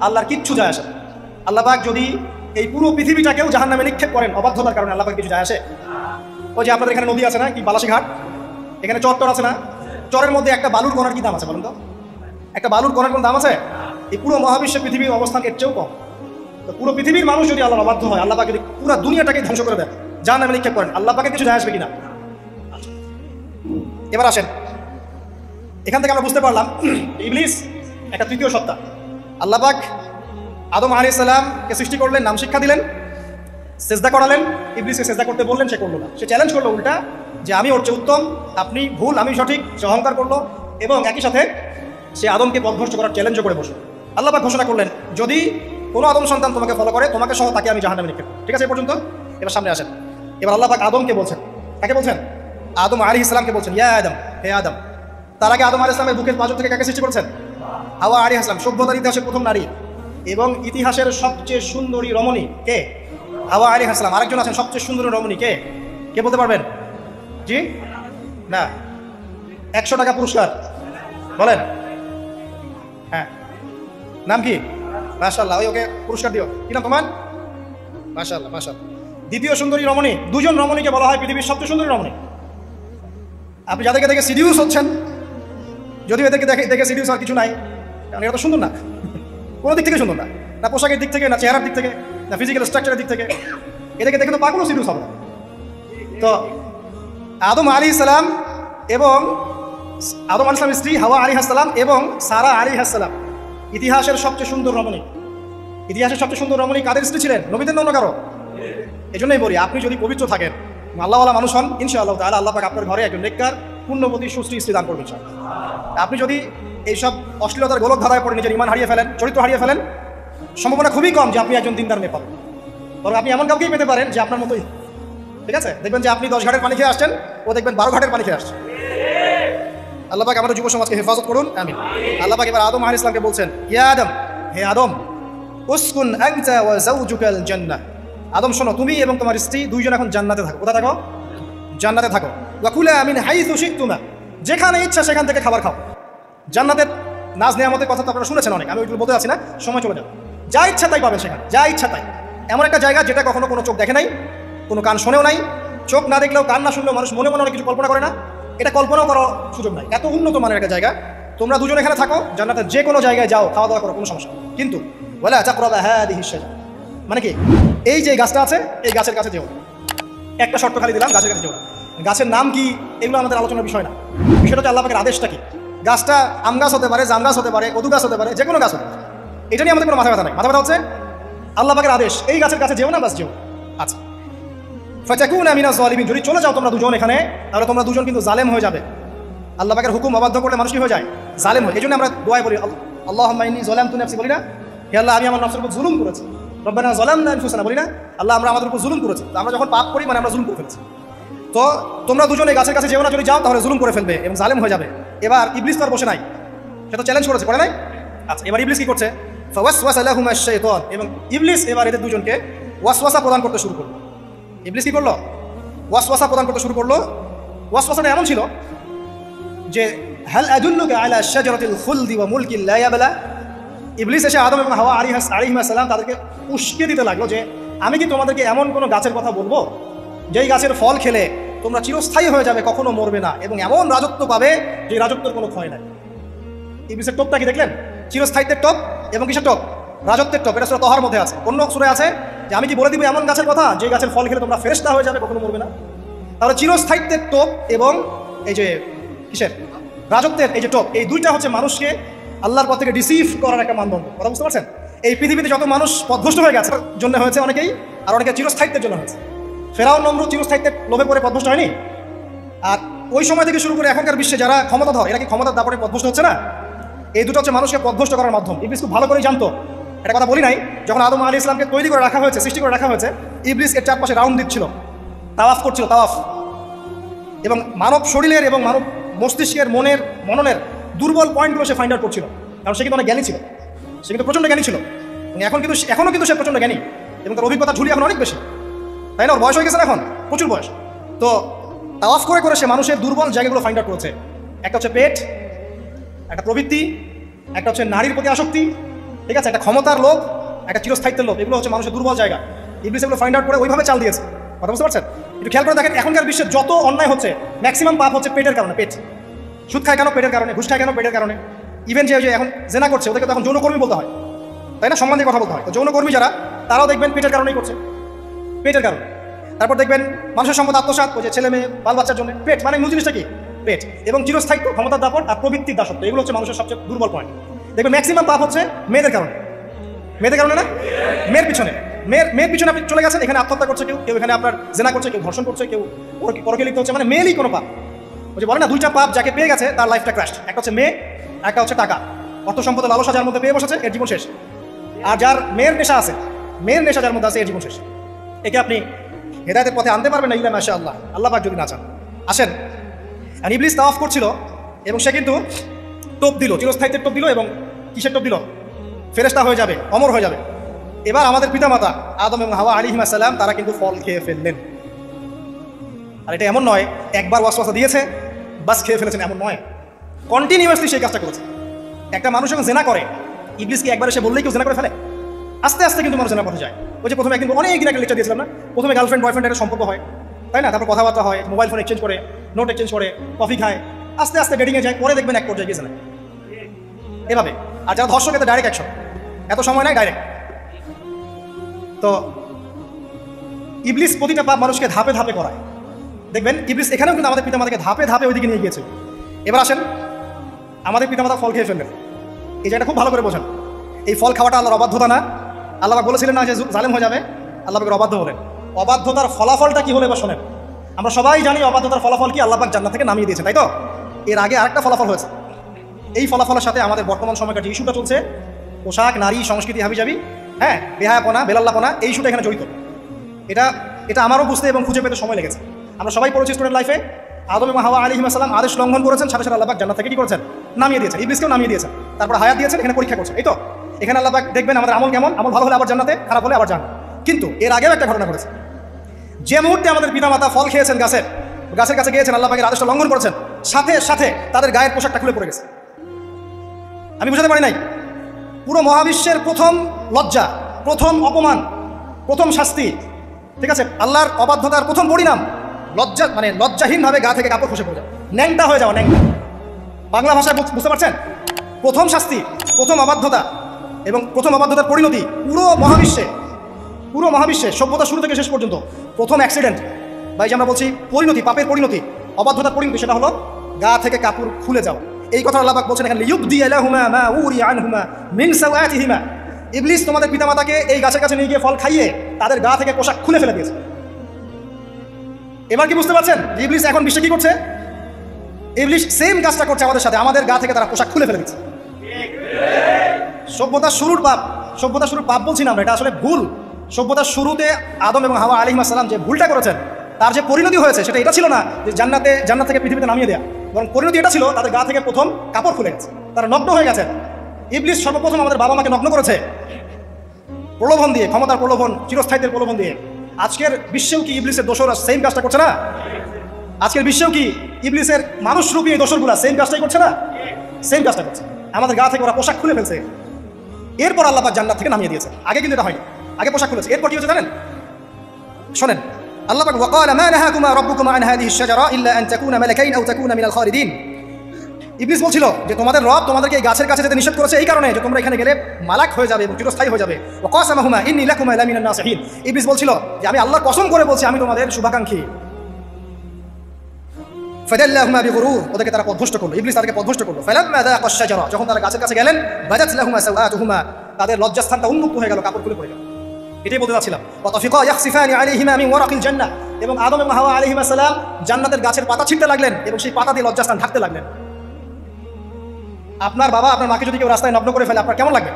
আল্লাহর কিচ্ছু যায় আসে না। আল্লাহ পাক যদি এই পুরো পৃথিবীটাকেও জাহান্নামে নিক্ষেপ করেন অবাধ্যতার কারণে, আল্লাহ পাক কিছু যায় আসে? ওই যে আপনাদের এখানে নদী আছে না, কি বালাসী ঘাট, এখানে চর আছে না, চরের মধ্যে একটা বালুর কণার কি দাম আছে বলুন তো? একটা বালুর কণার কোন দাম আছে? এই পুরো মহাবিশ্বের পৃথিবীর অবস্থান এর চেয়েও কম। তো পুরো পৃথিবীর মানুষ যদি আল্লাহর অবাধ্য হয়, আল্লাহ পাক যদি পুরো দুনিয়াটাকে ধ্বংস করে দেন, জাহান্নামে নিক্ষেপ করেন, আল্লাহ পাকের কিছু যায় আসবে কিনা? এবার আসেন, এখান থেকে আমরা বুঝতে পারলাম ইবলিস একটা তৃতীয় সত্তা। আল্লাহ পাক আদম আলাইহিস সালামকে সৃষ্টি করলেন, নাম শিক্ষা দিলেন, সেজদা করালেন, ইবলিসকে সেজদা করতে বললেন, সে করলো না। সে চ্যালেঞ্জ করলো উল্টা, যে আমি ওর চেয়ে উত্তম, আপনি ভুল আমি সঠিক, সে অহংকার করলো এবং একই সাথে সে আদমকে পথভ্রষ্ট করার চ্যালেঞ্জও করে বসলো। আল্লাহ পাক ঘোষণা করলেন, যদি কোনো আদম সন্তান তোমাকে ফলো করে, তোমাকে সহ তাকে আমি জাহান্নামে নিক্ষেপ করব। ঠিক আছে এই পর্যন্ত? এবার সামনে আসেন। এবার আল্লাহ পাক আদমকে বলছেন, কাকে বলছেন? আদম আলাইহিস সালামকে বলছেন, ইয়া আদম, হে আদম। তার আগে আদম আলাইহিস সালামের বুকের পাঁজর থেকে কাকে সৃষ্টি করেছেন? হাওয়া আলাইহিস সালাম, সভ্যতার ইতিহাসের প্রথম নারী এবং ইতিহাসের সবচেয়ে সুন্দরী রমণী কে? হাওয়া আলাইহিস সালাম। আরেকজন আছেন সবচেয়ে সুন্দরী রমণী কে? কে বলতে পারবেন? জি না, 100 টাকা পুরস্কার বলেন। হ্যাঁ, নাম কি? মাশাআল্লাহ, ওকে পুরস্কার দিও। কি নাম তোমার? মাশাআল্লাহ মাশাআল্লাহ। দ্বিতীয় সুন্দরী রমণী, দুজন রমণীকে বলা হয় পৃথিবীর সবচেয়ে সুন্দরী রমণী। আপনি যাদেরকে দেখে সিডিউস হচ্ছেন, যদিও এদেরকে দেখে সিডিউস আর কিছু নাই, কারণ এরা তো সুন্দর না, কোনো দিক থেকে সুন্দর না, না পোশাকের দিক থেকে, না চেহারার দিক থেকে, না ফিজিক্যাল স্ট্রাকচারের দিক থেকে, এদেরকে দেখে তো পাগলও সিডিউস হবে। তো আদম আলাইহিস সালাম এবং আদম আলাইহিস সালামের স্ত্রী হাওয়া আলাইহিস সালাম এবং সারা আলাইহিস সালাম ইতিহাসের সবচেয়ে সুন্দর রমণী। ইতিহাসের সবচেয়ে সুন্দর রমণী কাদের স্ত্রী ছিলেন? নবীদের অন্য কারো? এই জন্যই বলি, আপনি যদি পবিত্র থাকেন, আল্লাহওয়ালা মানুষ হন, ইনশাআল্লাহ তাআলা আল্লাহ পাক আপনার ঘরে একজন নেককার পুণ্যবতী সুশ্রী স্ত্রী দান করবেন। আপনি যদি এইসব অশ্লীলতার গোলক ধাঁধায় পড়ে নিজের ঈমান হারিয়ে ফেলেন, চরিত্র হারিয়ে ফেলেন, সম্ভাবনা খুবই কম যে আপনি একজন দিনদার মেয়ে পাবেন। বরং আপনি এমন কাউকেই পেতে পারেন যে আপনার মতোই, ঠিক আছে? দেখবেন যে আপনি 10 ঘাটের পানি খেয়ে আসছেন, ও দেখবেন 12 ঘাটের পানি খেয়ে আসছে। আল্লাহ পাক আমাদের যুব সমাজকে হেফাজত করুন, আমিন। আল্লাহ পাক এবার আদম আলাইহিস সালামকে বলছেন, ইয়া আদম, হে আদম, উসকুন আনতা ওয়া যাওজুকাল জান্নাহ। আদম শোনো, তুমি এবং তোমার স্ত্রী দুইজন এখন জান্নাতে থাকো। কোথায় থাকো? জান্নাতে থাকো। ওয়া কুলা মিন হাইসু শি'তুমা, যেখানে ইচ্ছা সেখান থেকে খাবার খাও। জান্নাতের নাজ নেয়ামতের কথা তো আপনারা শুনেছেন অনেক, আমি ওইগুলো বলতে যাচ্ছি না, সময় চলে যাবে। যা ইচ্ছা তাই পাবেন সেখানে, যা ইচ্ছা তাই। এমন একটা জায়গা যেটা কখনো কোনো চোখ দেখে নাই, কোনো কান শোনেও নাই, চোখ না দেখলেও কান না শুনলেও মানুষ মনে মনে অনেক কিছু কল্পনা করে না, এটা কল্পনাও করার সুযোগ নাই। এত উন্নত মানের একটা জায়গা। তোমরা দুজন এখানে থাকো, জান্নাতের যে কোনো জায়গায় যাও, খাওয়া দাওয়া করো, কোনো সমস্যা নেই। কিন্তু ওয়ালা তাকরাবা হাদিহি শাজারা, মানে কি, এই যে গাছটা আছে এই গাছের কাছে যেও। একটা শর্ত খালি দিলাম, গাছের কাছে যেও না। গাছের নাম কি এগুলো আমাদের আলোচনার বিষয় না, বিষয়টা হচ্ছে আল্লাহ পাকের আদেশটা কি। গাছটা আম গাছ হতে পারে, জাম গাছ হতে পারে, কদু গাছ হতে পারে, যে কোনো গাছ হতে পারে, এটা নিয়ে আমাদের কোনো মাথা ব্যথা নাই। মাথা ব্যথা হচ্ছে আল্লাহ পাকের আদেশ, এই গাছের কাছে যেও না, বাস যেও। আচ্ছা, ফাতাকুনা মিনাজ জালিমিন, যদি চলে যাও তোমরা দুজন এখানে, তাহলে তোমরা দুজন কিন্তু জালেম হয়ে যাবে। আল্লাহ পাকের হুকুম অবাধ্য করলে মানুষ কি হয়ে যায়? জালেম হয়। এই জন্য আমরা দোয়ায় বলি আল্লাহুম্মা ইন্নী যালামতু নাফসি, বলি না? হে আল্লাহ, আমি আমার নফসের উপর জুলুম করেছি। রব্বানা যালামনা আনফুসানা, বলি না? আল্লাহ, আমরা আমাদের উপর জুলুম করেছি। তো আমরা যখন পাপ করি মানে আমরা জুলুম করে ফেলছি। তো তোমরা দুজনে গাছের কাছে যেও না, যদি যাও তাহলে জুলুম করে ফেলবে এবং জালেম হয়ে যাবে। এবার ইবলিস তো আর বসে নাই, সে তো চ্যালেঞ্জ করেছে, করে নাই? আচ্ছা, এবার ইবলিস কি করছে? ফাওয়াসওয়াসা লাহুমা আশ-শাইতান, এবং ইবলিস এবার এদের দুজনকে ওয়াসওয়াসা প্রদান করতে শুরু করলো। ইবলিস কি করলো? ওয়াসওয়াসা প্রদান করতে শুরু করলো। ওয়াসওয়াসাটা এমন ছিল যে হাল আদুল্লুকা আলা শাজারাতিল খুলদি ওয়া মুলকিন লা ইয়াবলা। ইবলিস এসে আদম এবং হাওয়া আলাইহিস সালাম তাদেরকে উস্কে দিতে লাগলো যে আমি কি তোমাদেরকে এমন কোনো গাছের কথা বলবো যেই গাছের ফল খেলে তোমরা চিরস্থায়ী হয়ে যাবে, কখনো মরবে না, এবং এমন রাজত্ব পাবে যে রাজত্বের কোনো ক্ষয় নাই। ইবলিসের টোপটা কি দেখলেন? চিরস্থায়িত্বের টোপ এবং কিসের টোপ? রাজত্বের টোপ। এটা সূরা তহার মধ্যে আছে। অন্য সূরায় আছে যে আমি কি বলে দিব এমন গাছের কথা যে গাছের ফল খেলে তোমরা ফেরেশতা হয়ে যাবে, কখনো মরবে না। তাহলে চিরস্থায়িত্বের টোপ এবং এই যে কিসের রাজত্বের এই যে টোপ, এই দুইটা হচ্ছে মানুষকে আল্লাহর পথ থেকে ডিসিভ করার একটা মানদণ্ড। কথা বুঝতে পারছেন? এই পৃথিবীতে যত মানুষ পথভ্রষ্ট হয়ে গেছে জন্য হয়েছে অনেকেই, আর অনেকে চিরস্থায়িত্বের জন্য হয়েছে। ফেরাউন নমরুদ চিরস্থায়িত্বের লোভে পড়ে পথভ্রষ্ট হয়নি? আর ওই সময় থেকে শুরু করে এখনকার বিশ্বে যারা ক্ষমতাধর, এরা কি ক্ষমতার দাপটে পথভ্রষ্ট হচ্ছে না? এই দুটো হচ্ছে মানুষকে পথভ্রষ্ট করার মাধ্যম। ইবলিস খুব ভালো করেই জানতো, একটা কথা বলি নাই, যখন আদম আলাইহিস সালামকে তৈরি করে রাখা হয়েছে, সৃষ্টি করে রাখা হয়েছে, ইবলিস এর চারপাশে রাউন্ড দিচ্ছিল, তাওয়াফ করছিল, তাওয়াফ। এবং মানব শরীরের এবং মানব মস্তিষ্কের মননের দুর্বল পয়েন্টগুলো সে ফাইন্ড আউট করছিল, কারণ সে কিন্তু অনেক জ্ঞানী ছিল, সে কিন্তু প্রচণ্ড জ্ঞানী ছিল। এখনও কিন্তু সে প্রচণ্ড জ্ঞানী, এবং তার অভিজ্ঞতা ঝুলি এখন অনেক বেশি, তাই না? ওর বয়স হয়ে গেছে না এখন, প্রচুর বয়স। তো তাওয়াফ করে করে সে মানুষের দুর্বল জায়গাগুলো ফাইন্ড আউট করেছে। একটা হচ্ছে পেট, একটা প্রবৃত্তি, একটা হচ্ছে নারীর প্রতি আসক্তি, ঠিক আছে, একটা ক্ষমতার লোভ, একটা চিরস্থায়িত্বের লোভ। এগুলো হচ্ছে মানুষের দুর্বল জায়গা। ইবলিস এগুলো ফাইন্ড আউট করে ওইভাবে চাল দিয়েছে। কথা বুঝতে পারছেন? একটু খেয়াল করে দেখেন, এখনকার বিশ্বে যত অন্যায় হচ্ছে ম্যাক্সিমাম পাপ হচ্ছে পেটের কারণে। পেট। সুদ খায় কেন? পেটের কারণে। ঘুষ খায় কেন? পেটের কারণে। ইভেন যে এখন জেনা করছে ওদেরকে তো এখন যৌনকর্মী বলতে হয়, তাই না? সম্মান দিয়ে কথা বলতে হয়। তো যৌনকর্মী যারা, তারাও দেখবেন পেটের কারণেই করছে, পেটের কারণে। তারপর দেখবেন মানুষের সম্পদ আত্মসাৎ, ওই যে ছেলে মেয়ে বাল বাচ্চার জন্য। পেট মানে মূল জিনিসটা কি? পেট। এবং চিরস্থায়িত্ব, ক্ষমতার দাপট আর প্রবৃত্তির দাসত্ব, এগুলো হচ্ছে মানুষের সবচেয়ে দুর্বল পয়েন্ট। দেখবেন ম্যাক্সিমাম পাপ হচ্ছে মেয়েদের কারণে। মেয়েদের কারণে না, মেয়ের পিছনে। মেয়ের পিছনে আপনি চলে গেছেন, এখানে আত্মহত্যা করছে কেউ, এখানে আপনার জেনা করছে, কেউ ধর্ষণ করছে, কেউ পরকে লিপ্ত হচ্ছে, মানে মেয়েরই কোনো পাপ। ওই যে বলে না, দুইটা পাপ যাকে পেয়ে গেছে তার লাইফটা ক্র্যাশ। একটা হচ্ছে মেয়ে, একটা হচ্ছে টাকা। অর্থ সম্পদের লালসা যার মধ্যে পেয়ে বসেছে, এর জীবন শেষ। আর যার মেয়ের নেশা আছে, মেয়ের নেশা যার মধ্যে আছে, এর জীবন শেষ। একে আপনি হেদায়েতের পথে আনতে পারবেন না, ইল্লা মাশাআল্লাহ, আল্লাহ পাক যদি না চান। আসেন, আর ইবলিস তাওয়াফ করছিল এবং সে কিন্তু টোপ দিল, চিরস্থায়িত্বের টোপ দিল, এবং কিসের টোপ দিল? ফেরেশতা হয়ে যাবে, অমর হয়ে যাবে। এবার আমাদের পিতামাতা আদম এবং হাওয়া আলাইহিস সালাম তারা কিন্তু ফল খেয়ে ফেললেন। আর এটা এমন নয় একবার ওয়াসওয়াসা দিয়েছে বাস খেয়ে ফেলেছেন, এমন নয়, কন্টিনিউয়াসলি সেই কাজটা করেছে। একটা মানুষ যখন জেনা করে, ইবলিস কি একবার এসে বললেই কেউ জেনা করে ফেলে? আস্তে আস্তে কিন্তু মানুষ জেনা পথে যায়। ওই যে প্রথমে একদিন অনেক দিন একটা লেকচার দিয়েছিলাম না, প্রথমে গার্লফ্রেন্ড বয়ফ্রেন্ড একটা সম্পর্ক হয়, তাই না? তারপর কথাবার্তা হয়, মোবাইল ফোন এক্সচেঞ্জ করে, নোট এক্সচেঞ্জ করে, কফি খায়, আস্তে আস্তে ডেটিংয়ে যায়, পরে দেখবেন এক পর্যায়ে গিয়ে জেনা এভাবে। আর যারা ধর্ষক, এতে ডাইরেক্ট অ্যাকশন, এত সময় নাই, ডাইরেক্ট। তো ইবলিস প্রতিটা পাপ মানুষকে ধাপে ধাপে করায়। দেখবেন ইবলিস এখানেও কিন্তু আমাদের পিতামাতাকে ধাপে ধাপে ওইদিকে নিয়ে গিয়েছে। এবার আসেন, আমাদের পিতামাতা ফল খেয়ে ফেললেন, এই জায়গাটা খুব ভালো করে বোঝেন। এই ফল খাওয়াটা আল্লাহর অবাধ্যতা না? আল্লাহ বলেছিলেন না যে জালেম হয়ে যাবে? আল্লাহ পাক অবাধ্য হলেন। অবাধ্যতার ফলাফলটা কি হলো এবার শোনেন। আমরা সবাই জানি অবাধ্যতার ফলাফল কি, আল্লাহ পাক জান্নাত থেকে নামিয়ে দিয়েছেন, তাই তো? এর আগে আরেকটা ফলাফল হয়েছে। এই ফলাফলের সাথে আমাদের বর্তমান সময়কার যে ইস্যুটা চলছে, পোশাক, নারী, সংস্কৃতি, হাবিজাবি, হ্যাঁ, বেহায়াপনা, বেলাল্লাপনা, এই ইস্যুটা এখানে জড়িত। এটা আমারও বুঝতে এবং খুঁজে পেতে সময় লেগেছে। আমরা সবাই পড়েছি স্টুডেন্ট লাইফে, আদম এবং হাওয়া আলাইহিস সালাম আদেশ লঙ্ঘন করেছেন, সাথে সাথে আল্লাহ পাক জান্নাত থেকে কি করেছেন? নামিয়ে দিয়েছেন। ইবলিসকেও নামিয়ে দিয়েছেন, তারপর হায়াত দিয়েছেন, এখানে পরীক্ষা করছে, এই তো? এখানে আল্লাহ পাক দেখবেন আমাদের আমল কেমন, আমল ভালো হলে আবার জান্নাতে, খারাপ হলে আবার জান্নাত। কিন্তু এর আগেও একটা ঘটনা ঘটেছে। যে মুহূর্তে আমাদের পিতামাতা ফল খেয়েছেন গাছের কাছে গিয়েছেন, আল্লাহ পাকের আদেশটা লঙ্ঘন করেছেন, সাথে সাথে তাদের গায়ের পোশাকটা খুলে পড়ে গেছে। আমি বুঝাতে পারি নাই? পুরো মহাবিশ্বের প্রথম লজ্জা, প্রথম অপমান, প্রথম শাস্তি, ঠিক আছে, আল্লাহর অবাধ্যতার প্রথম পরিণাম লজ্জা, মানে লজ্জাহীনভাবে গা থেকে কাপড় খসে পড়ে যাওয়া, ন্যাংটা হয়ে যাওয়া। ন্যাংটা বাংলা ভাষায় বুঝতে পারছেন? প্রথম শাস্তি, প্রথম অবাধ্যতা এবং প্রথম অবাধ্যতার পরিণতি পুরো মহাবিশ্বে সভ্যতা শুরু থেকে শেষ পর্যন্ত প্রথম অ্যাক্সিডেন্ট বা এই যে আমরা বলছি পরিণতি, পাপের পরিণতি, অবাধ্যতার পরিণতি, সেটা হলো গা থেকে কাপড় খুলে যাওয়া। এই কথা আল্লাহ পাক বলছেন এখানে, লিউবদি লাহুমা মা উরি আনহুমা মিন সাওয়াতিহিমা। ইবলিস তোমাদের পিতামাতাকে এই গাছের কাছে নিয়ে গিয়ে ফল খাইয়ে তাদের গা থেকে পোশাক খুলে ফেলে দিয়েছে। এবার কি বুঝতে পারছেন ইবলিস এখন বিশ্বে কি করছে? ইবলিস সেম কাজটা করছে আমাদের সাথে, আমাদের গা থেকে তারা পোশাক খুলে ফেলে দিচ্ছে। সভ্যতার শুরুর পাপ বলছি না আমরা, এটা আসলে ভুল। সভ্যতার শুরুতে আদম এবং হাওয়া আলাইহিস সালাম যে ভুলটা করেছেন, তার যে পরিণতি হয়েছে সেটা এটা ছিল না যে জান্নাত থেকে পৃথিবীতে নামিয়ে দেয়া, বরং পরিণতি এটা ছিল তাদের গা থেকে প্রথম কাপড় খুলে গেছে, তারা নগ্ন হয়ে গেছে। ইবলিস সর্বপ্রথম আমাদের বাবা মাকে নগ্ন করেছে প্রলোভন দিয়ে, ক্ষমতার প্রলোভন, চিরস্থায়িত্বের প্রলোভন দিয়ে। আজকের বিশ্বেও কি ইবলিসের দোসররা সেম কাজটা করছে না? আজকের বিশ্বেও কি ইবলিসের মানুষরূপী এই দোসরগুলা সেম কাজটাই করছে না? সেম কাজটা করছে। আমাদের গা থেকে ওরা পোশাক খুলে ফেলছে, এরপর আল্লাহ পাক জান্নাত থেকে নামিয়ে দিয়েছে। আগে কিন্তু এটা হয়নি, আগে পোশাক খুলেছে। এরপর কি হচ্ছে জানেন? শোনেন, আল্লাহ পাক ওয়াকালা মা নাহাকুমা রাব্বুকুমা আন হাযিহিশ শাজারা ইল্লা আন তাকুনা মালাকাইন আও তাকুনা মিনাল খালিদিন। ইবলিস বলছিল যে তোমাদের রব তোমাদেরকে এই গাছের কাছে যেতে নিষেধ করেছে এই কারণে যে তোমরা এখানে গেলে মালাক হয়ে যাবে এবং চিরস্থায়ী হয়ে যাবে। ওয়া কাসামাহুমা ইন্নী লাকুমা লামিনান নাসিহিন। ইবলিস বলছিল যে আমি আল্লাহর কসম করে বলছি আমি তোমাদের শুভাকাঙ্ক্ষী। ফাদাল্লাহুমা বিগুরুর, ওদেরকে তারা পথভ্রষ্ট করলো, ইবলিস তাদেরকে পথভ্রষ্ট করলো। ফালাম্মা যাকাশ শাজারা, যখন তারা গাছের কাছে গেলেন, বাদাত লাহুমা সাওয়াতুহুমা, তাদের লজ্জাস্থানটা উন্মুক্ত হয়ে গেল, কাপড় খুলে পড়ে গেল। এটাই বলতে চাচ্ছিলাম। ওয়া তাফিকা ইয়াখসিফানি আলাইহিমা মিন ওয়ারাকিল জান্নাহ, এবং আদম এবং হাওয়া আলাইহিস সালাম জান্নাতের গাছের পাতা ছিঁড়তে লাগলেন এবং সেই পাতা দিয়ে লজ্জাস্থান ঢাকতে লাগলেন। আপনার বাবা আপনার মাকে যদি কেউ রাস্তায় নগ্ন করে ফেলে আপনার কেমন লাগবে?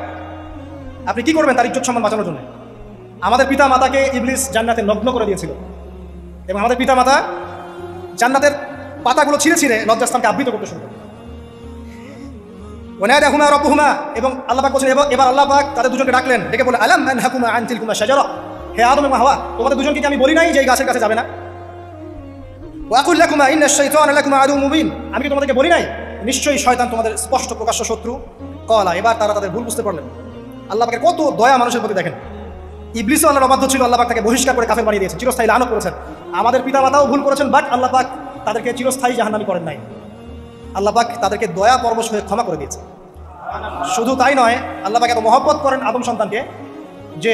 আপনি কি করবেন তার ইজ্জত সম্মান বাঁচানোর জন্য? আমাদের পিতা মাতাকে ইবলিস জান্নাতে নগ্ন করে দিয়েছিল এবং আমাদের পিতা মাতা জান্নাতের পাতাগুলো ছিঁড়ে ছিঁড়ে লজ্জাস্থানকে আবৃত করতে শুরু করে। ওয়ানাদাহুমা রাব্বুহুমা, এবং আল্লাহ পাক বলেন এবার আল্লাহ পাক তাদের দুজনকে ডাকলেন, ডেকে বলে আলাম আনহাকুমা আন তিলকুমা শাজারা, হে আদম এবং হাওয়া তোমাদের দুজনকে কি আমি বলি নাই যে এই গাছের কাছে যাবে না? ওয়া আকুল লাকুমা ইন্নাশ শাইতানা লাকুমা আদুউম মুবিন, আমি কি তোমাদেরকে বলি নাই নিশ্চয়ই শয়তান তোমাদের স্পষ্ট প্রকাশ্য শত্রু? কলা, এবার তারা তাদের ভুল বুঝতে পারলেন। আল্লাহ পাকের কত দয়া মানুষের প্রতি দেখেন। ইবলিসও আল্লাহর অবাধ্য ছিল, আল্লাহ পাক তাকে বহিষ্কার করে কাফের বানিয়ে দিয়েছেন, চিরস্থায়ী লানত করেছেন। আমাদের পিতামাতাও ভুল করেছেন, বাট আল্লাহ পাক তাদেরকে চিরস্থায়ী জাহান্নামী করেন নাই। আল্লাহ পাক তাদেরকে দয়া পরবশ হয়ে ক্ষমা করে দিয়েছে। শুধু তাই নয়, আল্লাহ পাক এত মহব্বত করেন আদম সন্তানকে যে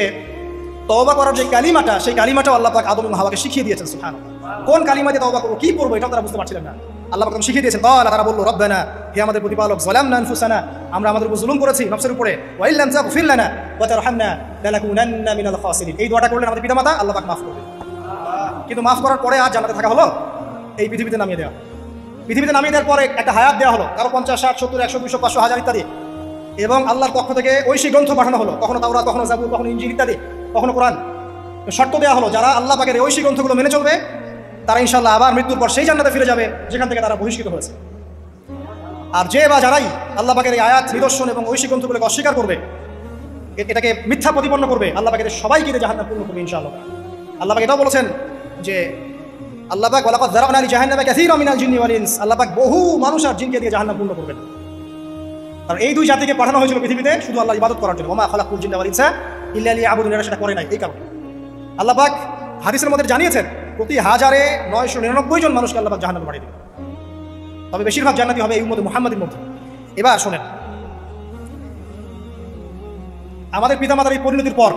তওবা করার যে কালিমাটা, সেই কালিমাটাও আল্লাহ পাক আদম এবং হাওয়াকে শিখিয়ে দিয়েছেন। সুবহানাল্লাহ, কোন কালিমা দিয়ে তওবা করবো, কি পড়বো, এটাও তারা বুঝতে পারছিলেন না। আল্লাহ পাক শিখিয়ে দিয়েছেন। তারা বললো রব্বানা, হে আমাদের প্রতিপালক, যালামনা আনফুসানা, আমরা আমাদের উপর জুলুম করেছি নফসের উপরে, ওয়া ইল্লাম তাগফির লানা ওয়া তারহামনা লানাকুনান্না মিনাল খাসিরিন। এই দোয়াটা করলেন আমাদের পিতামাতা, আল্লাহ পাক মাফ করবেন। কিন্তু মাফ করার পরে আজ জান্নাতে থাকা হলো, এই পৃথিবীতে নামিয়ে দেওয়া। পৃথিবীতে নামিয়ে দেওয়ার পরে একটা হায়াত দেওয়া হলো, কারো 50, 60, 70, 100, 200, 500, 1000 ইত্যাদি, এবং আল্লাহর পক্ষ থেকে ঐশী গ্রন্থ পাঠানো হলো, কখনো তাওরাত, কখনো জাবুর, কখনো ইনজিল ইত্যাদি, কখনো কোরআন। শর্ত দেওয়া হলো যারা আল্লাহ পাকের এই ঐশী গ্রন্থগুলো মেনে চলবে তারা ইনশাআল্লাহ আবার মৃত্যুর পর সেই জান্নাতে ফিরে যাবে যেখান থেকে তারা বহিষ্কৃত হয়েছে। আর যে বা যারাই আল্লাহ পাকের এই আয়াত, নিদর্শন এবং ঐশী গ্রন্থগুলোকে অস্বীকার করবে, এটাকে মিথ্যা প্রতিপন্ন করবে, আল্লাহ পাকের সবাইকে জাহান্নাম পূর্ণ করবে ইনশাআল্লাহ। আল্লাহ পাক এটাও বলেছেন যে আল্লাহ পাক ওয়ালাকাদ যারানা লিজাহান্নামা কাসীরাম মিনাল জিন্নি ওয়াল ইনস, আল্লাহ পাক বহু মানুষ আর জিনকে দিয়ে জাহান্নাম পূর্ণ করবেন। আর এই দুই জাতিকে পাঠানো হয়েছিল পৃথিবীতে শুধু আল্লাহর ইবাদত করার জন্য। ওয়া মা খালাকুল জিন্না ওয়াল ইনসা ইল্লা লিয়াবুদুন, এরা সেটা করে নাই। এই কারণে আল্লাহ পাক হাদিসের মধ্যে জানিয়েছেন প্রতি 1099 জন মানুষকে আল্লাহ পাক জাহান্নামে পাঠিয়ে দেবেন, তবে বেশিরভাগ জান্নাতি হবে এই উম্মতে মুহাম্মাদের মধ্যে। এবার শোনেন, আমাদের পিতামাতার এই পরিণতির পর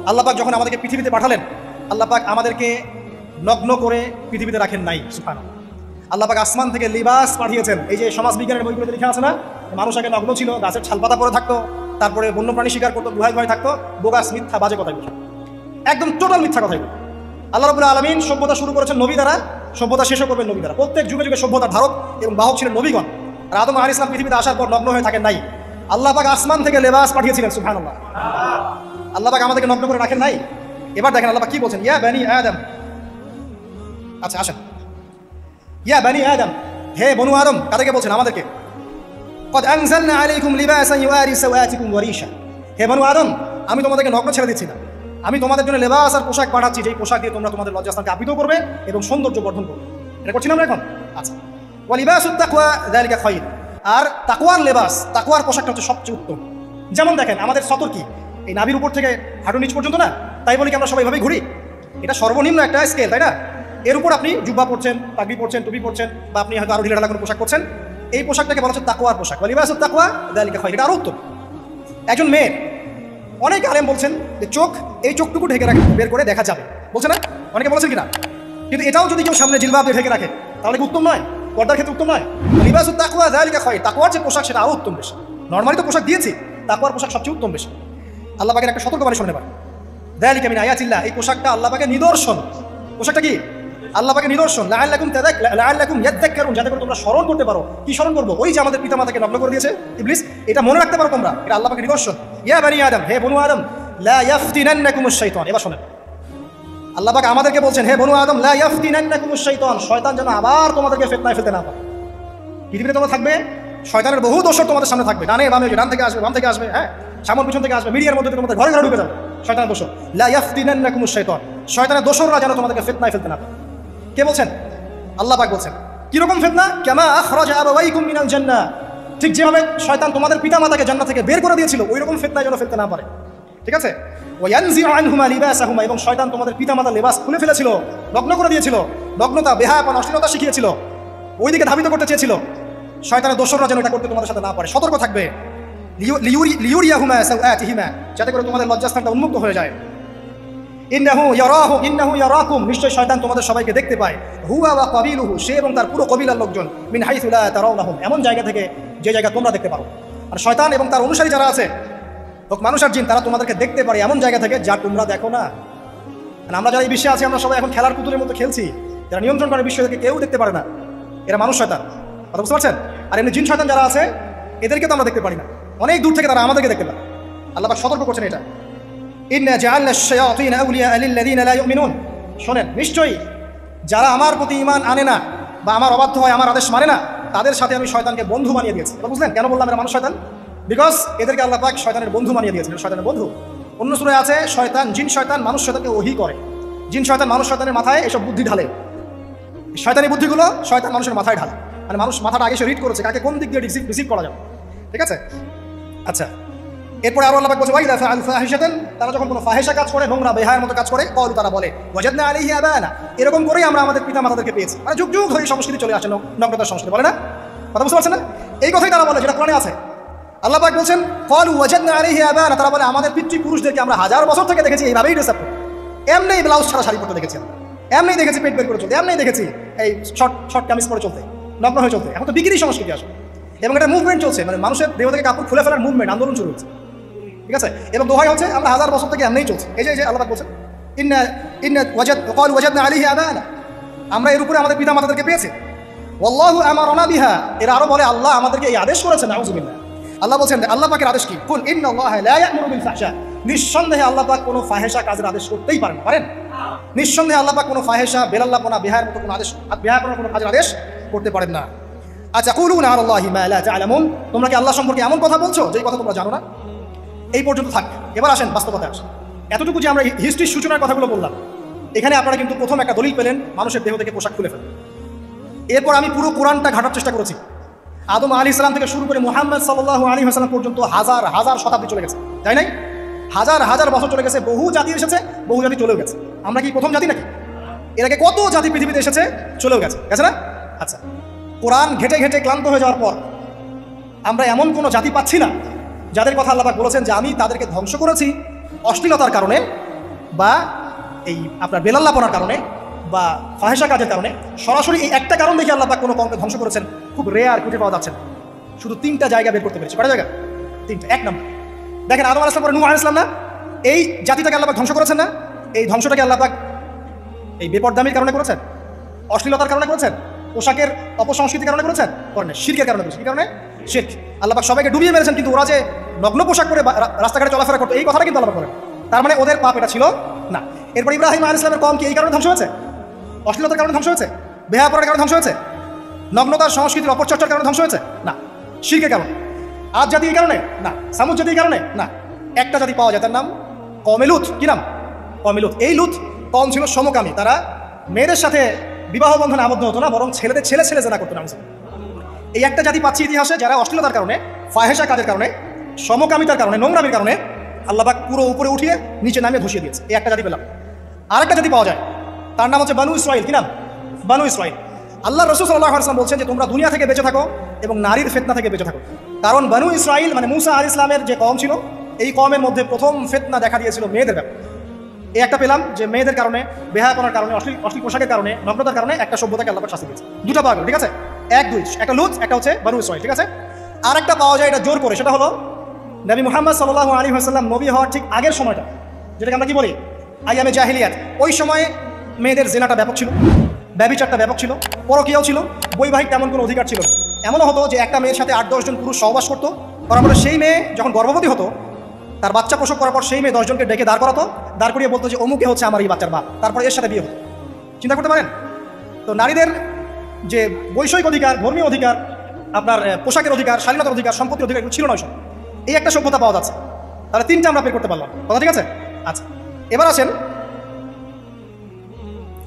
আল্লাহ পাক যখন আমাদেরকে পৃথিবীতে পাঠালেন, আল্লাহ পাক আমাদেরকে নগ্ন করে পৃথিবীতে রাখেন নাই। সুবহানাল্লাহ, আল্লাহ পাক আসমান থেকে লিবাস পাঠিয়েছেন। এই যে সমাজ বিজ্ঞানের বইগুলোতে লেখা আছে না, মানুষ আগে নগ্ন ছিল, গাছের ছালপাতা পরে থাকতো, তারপরে বন্যপ্রাণী শিকার করতো, গুহায় গুহায় থাকতো, বোগাস, মিথ্যা, বাজে কথাগুলো, একদম টোটাল মিথ্যা কথাগুলো। আল্লাহ রাব্বুল আলামিন সভ্যতা শুরু করেছেন নবী দ্বারা, সভ্যতা শেষও করবেন নবী দ্বারা। প্রত্যেক যুগে যুগে সভ্যতার ধারক এবং বাহক ছিলেন নবীগণ। আর আদম আলাইহিস সালাম পৃথিবীতে আসার পর নগ্ন হয়ে থাকেন নাই। আল্লাহ পাক আসমান থেকে লেবাস পাঠিয়েছিলেন। সুবহানাল্লাহ, আল্লাহ পাক আমাদেরকে নগ্ন করে রাখেন নাই। এবার দেখেন আল্লাহ পাক কি বলছেন, ইয়া বানি আদম, আচ্ছা আসেন, ইয়া বানি আদম, হে বনু আদম, কাদেরকে বলছেন? আমাদেরকে। কদ আনজালনা আলাইকুম লিবাসান ইউআরি সাওয়াতিকুম ওয়া রিশা, হে বনু আদম, আমি তোমাদেরকে নগ্ন ছেড়ে দিচ্ছি না, আমি তোমাদের জন্য লেবাস আর পোশাক পাঠাচ্ছি, যেই পোশাক দিয়ে তোমরা তোমাদের লজ্জাস্থানকে আবৃত করবে এবং সৌন্দর্য বর্ধন করবে। এটা করছি না আমরা এখন? আচ্ছা, ওয়া লিবাসুত তাকওয়া যালিকা খায়র। আর তাকওয়ার লেবাস, তাকওয়ার পোশাকটা হচ্ছে সবচেয়ে উত্তম। যেমন দেখেন আমাদের সতর কি এই নাভির উপর থেকে হাঁটুর নিচ পর্যন্ত না, তাই বলি কি আমরা সবাই ভাবে ঘুরি? এটা সর্বনিম্ন একটা স্কেল, তাই না? এর উপর আপনি জুব্বা পরছেন, পাগড়ি পরছেন, টুপি পরছেন, বা আপনি হয়তো আরো ঢিলাঢালা কোনো পোশাক পরছেন, এই পোশাকটাকে বলা হচ্ছে তাকওয়ার পোশাক। ওয়া লিবাসুত তাকওয়া যালিকা খায়র, এটা আরো উত্তম। একজন মেয়ের অনেক আলেম বলছেন যে চোখ, এই চোখটুকু ঢেকে রাখে, বের করে দেখা যাবে, বলছে না? অনেকে বলেছেন কিনা? কিন্তু এটাও যদি কেউ সামনে জিলবাব দিয়ে ঢেকে রাখে তাহলে কি উত্তম নয়? পর্দার ক্ষেত্রে উত্তম নয়? লিবাসুত তাকওয়া যালিকা খায়র, তাকওয়ার যে পোশাক সেটা আরো উত্তম বেশি। নরমালি তো পোশাক দিয়েছি, তাকওয়ার পোশাক সবচেয়ে উত্তম বেশি। আল্লাহ পাকের একটা সতর্কবাণী শুনতে পারেন, যালিকা মিন আয়াতিল্লাহ, এই পোশাকটা আল্লাহ পাকের নিদর্শন। পোশাকটা কি? আল্লাহ পাকের নিদর্শন। লাআল্লাকুম ইয়াযাক্কারুন, যাতে করে তোমরা স্মরণ করতে পারো। কি স্মরণ করবো? ওই যে আমাদের পিতামাতাকে নগ্ন করে দিয়েছে ইবলিস, এটা মনে রাখতে পারো তোমরা, এটা আল্লাহ পাকের নিদর্শন। ইয়া বানি আদম, হে বনু আদম, লা ইয়াফতিনান্নাকুমুশ শাইতান। এবার শোনেন, আল্লাহ পাক আমাদেরকে বলছেন, হে বনু আদম, লা ইয়াফতিনান্নাকুমুশ শাইতান, শয়তান যেন আবার তোমাদেরকে ফিতনায় ফেলতে না পারে। পৃথিবীতে তোমরা থাকবে, শয়তানের বহু দোসর তোমাদের সামনে থাকবে, ডানে বামে, ডান থেকে আসবে, বাম থেকে আসবে, হ্যাঁ, সামনে পিছন থেকে আসবে, মিডিয়ার মধ্যে তোমাদের ঘরে ঘরে ঢুকে যাবে শয়তানের দোসর। লা ইয়াফতিনান্নাকুমুশ শাইতান, শয়তানের দোসররা যেন তোমাদেরকে ফিতনায় ফেলতে না পারে। কে বলছেন? আল্লাহ পাক বলছেন। কিরকম ফিতনা? কামা আখরাজা আবাওয়াইকুম মিনাল জান্নাহ, ঠিক যেভাবে শয়তান তোমাদের পিতামাতাকে জান্নাত থেকে বের করে দিয়েছিল, ওই রকম ফিতনায় যেন ফেলতে না পারে। ঠিক আছে? ওয়া ইয়ানজিউ আনহুমা লিবাসাহুমা, এবং শয়তান তোমাদের পিতামাতার লেবাস খুলে ফেলেছিল, নগ্ন করে দিয়েছিল, নগ্নতা, বেহায়াপন, অশ্লীলতা শিখিয়েছিল, ওইদিকে ধাবিত করতে চেয়েছিল। শয়তানের দোসররা যেন এটা করতে তোমাদের সাথে না পারে, সতর্ক থাকবে। লিউরিয়াহুমা সাওআতিহিমা, যাতে করে তোমাদের লজ্জাস্থানটা উন্মুক্ত হয়ে যায়। ইন্নাহু ইয়ারাকুম, নিশ্চয় শয়তান তোমাদের সবাইকে দেখতে পায়। হুয়া ওয়া কাবিলুহু, সে এবং তার পুরো কবিলার লোকজন, মিন হাইসু লা তারাউনাহুম, এমন জায়গা থেকে যে জায়গা তোমরা দেখতে পারো। আর শয়তান এবং তার অনুসারী যারা আছে, হোক মানুষ আর জিন, তারা তোমাদেরকে দেখতে পারে এমন জায়গা থেকে যা তোমরা দেখো না। আমরা যারা এই বিশ্বে আছি, আমরা সবাই এখন খেলার পুতুলের মতো খেলছি, যারা নিয়ন্ত্রণ করে বিশ্ব থেকে কেউ দেখতে পারে না, এরা মানুষ শয়তান। কথা বুঝতে পারছেন? আর এমনি জিন শয়তান যারা আছে, এদেরকে তো আমরা দেখতে পারি না, অনেক দূর থেকে তারা আমাদেরকে দেখতে পারে। আল্লাহ পাক সতর্ক করছেন এটা, ইন্না জাআলনা আশ-শায়াতিন আউলিয়া লিল্লাযিনা লা ইউমিনুন। শোনেন, নিশ্চয়ই যারা আমার প্রতি ঈমান আনে না বা আমার অবাধ্য হয়, আমার আদেশ মানে না, তাদের সাথে আমি শয়তানকে বন্ধু বানিয়ে দিয়েছি। এবার বুঝলেন কেন বললাম এরা মানুষ শয়তান? বিকজ এদেরকে আল্লাহ পাক শয়তানের বন্ধু বানিয়ে দিয়েছেন, শয়তানের বন্ধু। অন্য সূরায় আছে, শয়তান, জিন শয়তান মানুষ শয়তানকে ওহী করে। জিন শয়তান মানুষ শয়তানের মাথায় এসব বুদ্ধি ঢালে, শয়তানি বুদ্ধিগুলো শয়তান মানুষের মাথায় ঢালে। মানে মানুষ মাথাটা আগে সে রিড করেছে কাকে কোন দিক দিয়ে রিসিভ করা যাবে। ঠিক আছে? আচ্ছা, এরপরে আরো আল্লাহ পাক বলছে, ওয়াইদা ফাআল ফাহিশাতান, তারা যখন কোনো ফাহিশা কাজ করে, নোংরা বেহায়ার মতো কাজ করে, ক্বালু, তারা বলে, ওয়াজাদনা আলাইহি আবানা, এরকম করেই আমরা আমাদের পিতামাতাদেরকে পেয়েছি। মানে যুগ যুগ ধরে সংস্কৃতি চলে আসে, নগ্নতার সংস্কৃতি, বলে না? কথা বুঝতে পারছেন না? এই কথাই তারা বলে, যেটা কোরআনে আছে। আল্লাহ পাক বলছেন, ক্বালু ওয়াজাদনা আলাইহি আবানা, তারা বলে আমাদের পিতৃপুরুষদেরকে আমরা হাজার বছর থেকে দেখেছি এইভাবেই ড্রেস আপ করতে, এমনিই ব্লাউজ ছাড়া শাড়ি পরতে দেখেছি, এমনিই দেখেছি পেট বের করে চলতে, এমনিই দেখেছি এই শর্ট কামিজ পরে চলতে, নগ্ন হয়ে চলতে। এখন তো বিক্রি সংস্কৃতি আসে, এবং একটা মুভমেন্ট চলছে, মানে মানুষের দেহ থেকে কাপড় খুলে ফেলার মুভমেন্ট, আন্দোলন শুরু হচ্ছে। ঠিক আছে? এবং দোহাই হচ্ছে আমরা হাজার বছর থেকে এমনিই চলছে। এই যে আল্লাহ পাক বলছেন, ক্বালু ওয়াজাদনা আলাইহি আবানা, আমরা এর উপরে আমাদের পিতামাতাদেরকে পেয়েছি। ওয়াল্লাহু আমারানা বিহা, এরা আরো বলে আল্লাহ আমাদেরকে এই আদেশ করেছেন। নাউযুবিল্লাহ। আল্লাহ বলছেন, আল্লাহ পাকের আদেশ কি? কুল ইন্নাল্লাহা লা ইয়া'মুরু বিল ফাহশা, নিঃসন্দেহে আল্লাহ পাক কোনো ফাহিশা কাজের আদেশ করতেই পারেন? নিঃসন্দেহে আল্লাহ পাক কোনো ফাহিশা, বেলাল্লাপনা, বেহায়ার মতো কোনো আদেশ, বেহায়াপনার কোনো কাজের আদেশ করতে পারেন না। আচ্ছা, কুলুনা আলাল্লাহি মা লা তা'লামুন, তোমরা কি আল্লাহ সম্পর্কে এমন কথা বলছো যেই কথা তোমরা জানো না? এই পর্যন্ত থাক। এবার আসেন বাস্তবতায় আসেন। এতটুকু যে আমরা হিস্ট্রির সূচনার কথাগুলো বললাম, এখানে আপনারা কিন্তু প্রথম একটা দলিল পেলেন মানুষের দেহ থেকে পোশাক খুলে ফেলে। এরপর আমি পুরো কোরআনটা ঘাটার চেষ্টা করেছি। আদম আলাইহিস সালাম থেকে শুরু করে মুহাম্মদ সাল্লাল্লাহু আলাইহি ওয়াসাল্লাম পর্যন্ত হাজার হাজার শতাব্দী চলে গেছে, তাই নাই? হাজার হাজার বছর চলে গেছে, বহু জাতি এসেছে, বহু জাতি চলেও গেছে। আমরা কি প্রথম জাতি নাকি? এর আগে কত জাতি পৃথিবীতে এসেছে, চলেও গেছে, গেছে না? আচ্ছা, কোরআন ঘেটে ঘেটে ক্লান্ত হয়ে যাওয়ার পর আমরা এমন কোনো জাতি পাচ্ছি না যাদের কথা আল্লাহ পাক বলেছেন যে আমি তাদেরকে ধ্বংস করেছি অশ্লীলতার কারণে, বা এই আপনার বেলাল্লাপনার কারণে, বা ফাহিশা কাজের কারণে। সরাসরি এই একটা কারণ দেখে আল্লাহ পাক কোনো কওমকে ধ্বংস করেছেন খুব রেয়ার, খুঁজে পাওয়া যাচ্ছে না। শুধু 3টা জায়গা বের করতে পেরেছি। কয়টা জায়গা? 3টা। এক নম্বর, দেখেন আদম আলাইহিস সালাম পরে নূহ আলাইহিস সালাম না, এই জাতিটাকে আল্লাহ পাক ধ্বংস করেছেন না? এই ধ্বংসটাকে আল্লাহ পাক এই বেপরদামির কারণে করেছেন, অশ্লীলতার কারণে করেছেন, পোশাকের অপসংস্কৃতির কারণে করেছেন, করেন শিরকের কারণে করেছেন। কি কারণে? শিরক। আল্লাহ পাক সবাইকে ডুবিয়ে মেরেছেন, কিন্তু ওরা যে নগ্ন পোশাক পরে রাস্তাঘাটে চলাফেরা করতো, এই কথাটা কিন্তু আল্লাহ পাক করেন। তার মানে ওদের পাপ এটা ছিল না। এরপর ইব্রাহিম আলাইহিস সালামের কওম কি এই কারণে ধ্বংস হয়েছে? অশ্লীলতার কারণে ধ্বংস হয়েছে? বেহায়াপনার কারণে ধ্বংস হয়েছে? নগ্নতার সংস্কৃতির অপচর্চার কারণে ধ্বংস হয়েছে? না। শিরকের কারণে। আদ জাতি এই কারণে? না। সামুদ জাতি এই কারণে? না। একটা জাতি পাওয়া যায়, তার নাম কওমে লূত। কি নাম? কওমে লূত। এই লূত কওম ছিল সমকামী, তারা মেয়েদের সাথে বিবাহ বন্ধনে আবদ্ধ হতো না, বরং ছেলেদের ছেলে ছেলে জেনা করতো না। এই একটা জাতি পাচ্ছি ইতিহাসে যারা অশ্লীলতার কারণে, ফাহেসা কাজের কারণে, সমকামিতার কারণে, নোংরামির কারণে আল্লাহ পাক পুরো উপরে উঠিয়ে নিচে নামিয়ে ধসিয়ে দিয়েছে। এই একটা জাতি পেলাম। আর একটা জাতি পাওয়া যায়, তার নাম হচ্ছে বানু ইসরাইল। কি নাম? বানু ইসরাইল। আল্লাহ রাসূল সাল্লাল্লাহু আলাইহি ওয়াসাল্লাম বলছেন যে তোমরা দুনিয়া থেকে বেঁচে থাকো এবং নারীর ফিতনা থেকে বেঁচে থাকো। কারণ বানু ইসরাইল মানে মুসা আলাইহিস সালামের যে কওম ছিল, এই কওমের মধ্যে প্রথম ফিতনা দেখা দিয়েছিল মেয়েদের ব্যাপারে। এই একটা পেলাম যে মেয়েদের কারণে, বেহায়াপনার কারণে, অশ্লীল পোশাকের কারণে, নগ্নতার কারণে একটা সভ্যতাকে আল্লাহ পাক শাস্তি দিয়েছে। দুটো পাওয়া গেল, ঠিক আছে? এক দুই, একটা লুত, একটা হচ্ছে বানু ইসরাইল, ঠিক আছে? আর একটা পাওয়া যায় এটা জোর করে, সেটা হলো নবী মুহাম্মদ সাল্লাল্লাহু আলাইহি ওয়াসাল্লাম নবী হওয়ার ঠিক আগের সময়টা, যেটাকে আমরা কি বলি আইয়ামে জাহিলিয়াত। ওই সময়ে মেয়েদের জিনাটা ব্যাপক ছিল, ব্যভিচারটা ব্যাপক ছিল, পরকীয়াও ছিল, বৈবাহিক তেমন কোনো অধিকার ছিল না। এমনও হতো যে একটা মেয়ের সাথে 8-10 জন পুরুষ সহবাস করতো, করার পরে সেই মেয়ে যখন গর্ভবতী হতো, তার বাচ্চা প্রসব করার পর সেই মেয়ে 10 জনকে ডেকে দাঁড় করাতো, দাঁড় করিয়ে বলতো যে অমুকে হচ্ছে আমার এই বাচ্চার বাপ, তারপর এর সাথে বিয়ে হতো। চিন্তা করতে পারেন? তো নারীদের যে বৈষয়িক অধিকার, ধর্মীয় অধিকার, আপনার পোশাকের অধিকার, শালীনতার অধিকার, সম্পত্তির অধিকার এগুলো ছিল না। সব এই একটা সভ্যতা পাওয়া যাচ্ছে। তাহলে তিনটা আমরা বের করতে পারলাম, কথা ঠিক আছে? আচ্ছা, এবার আসেন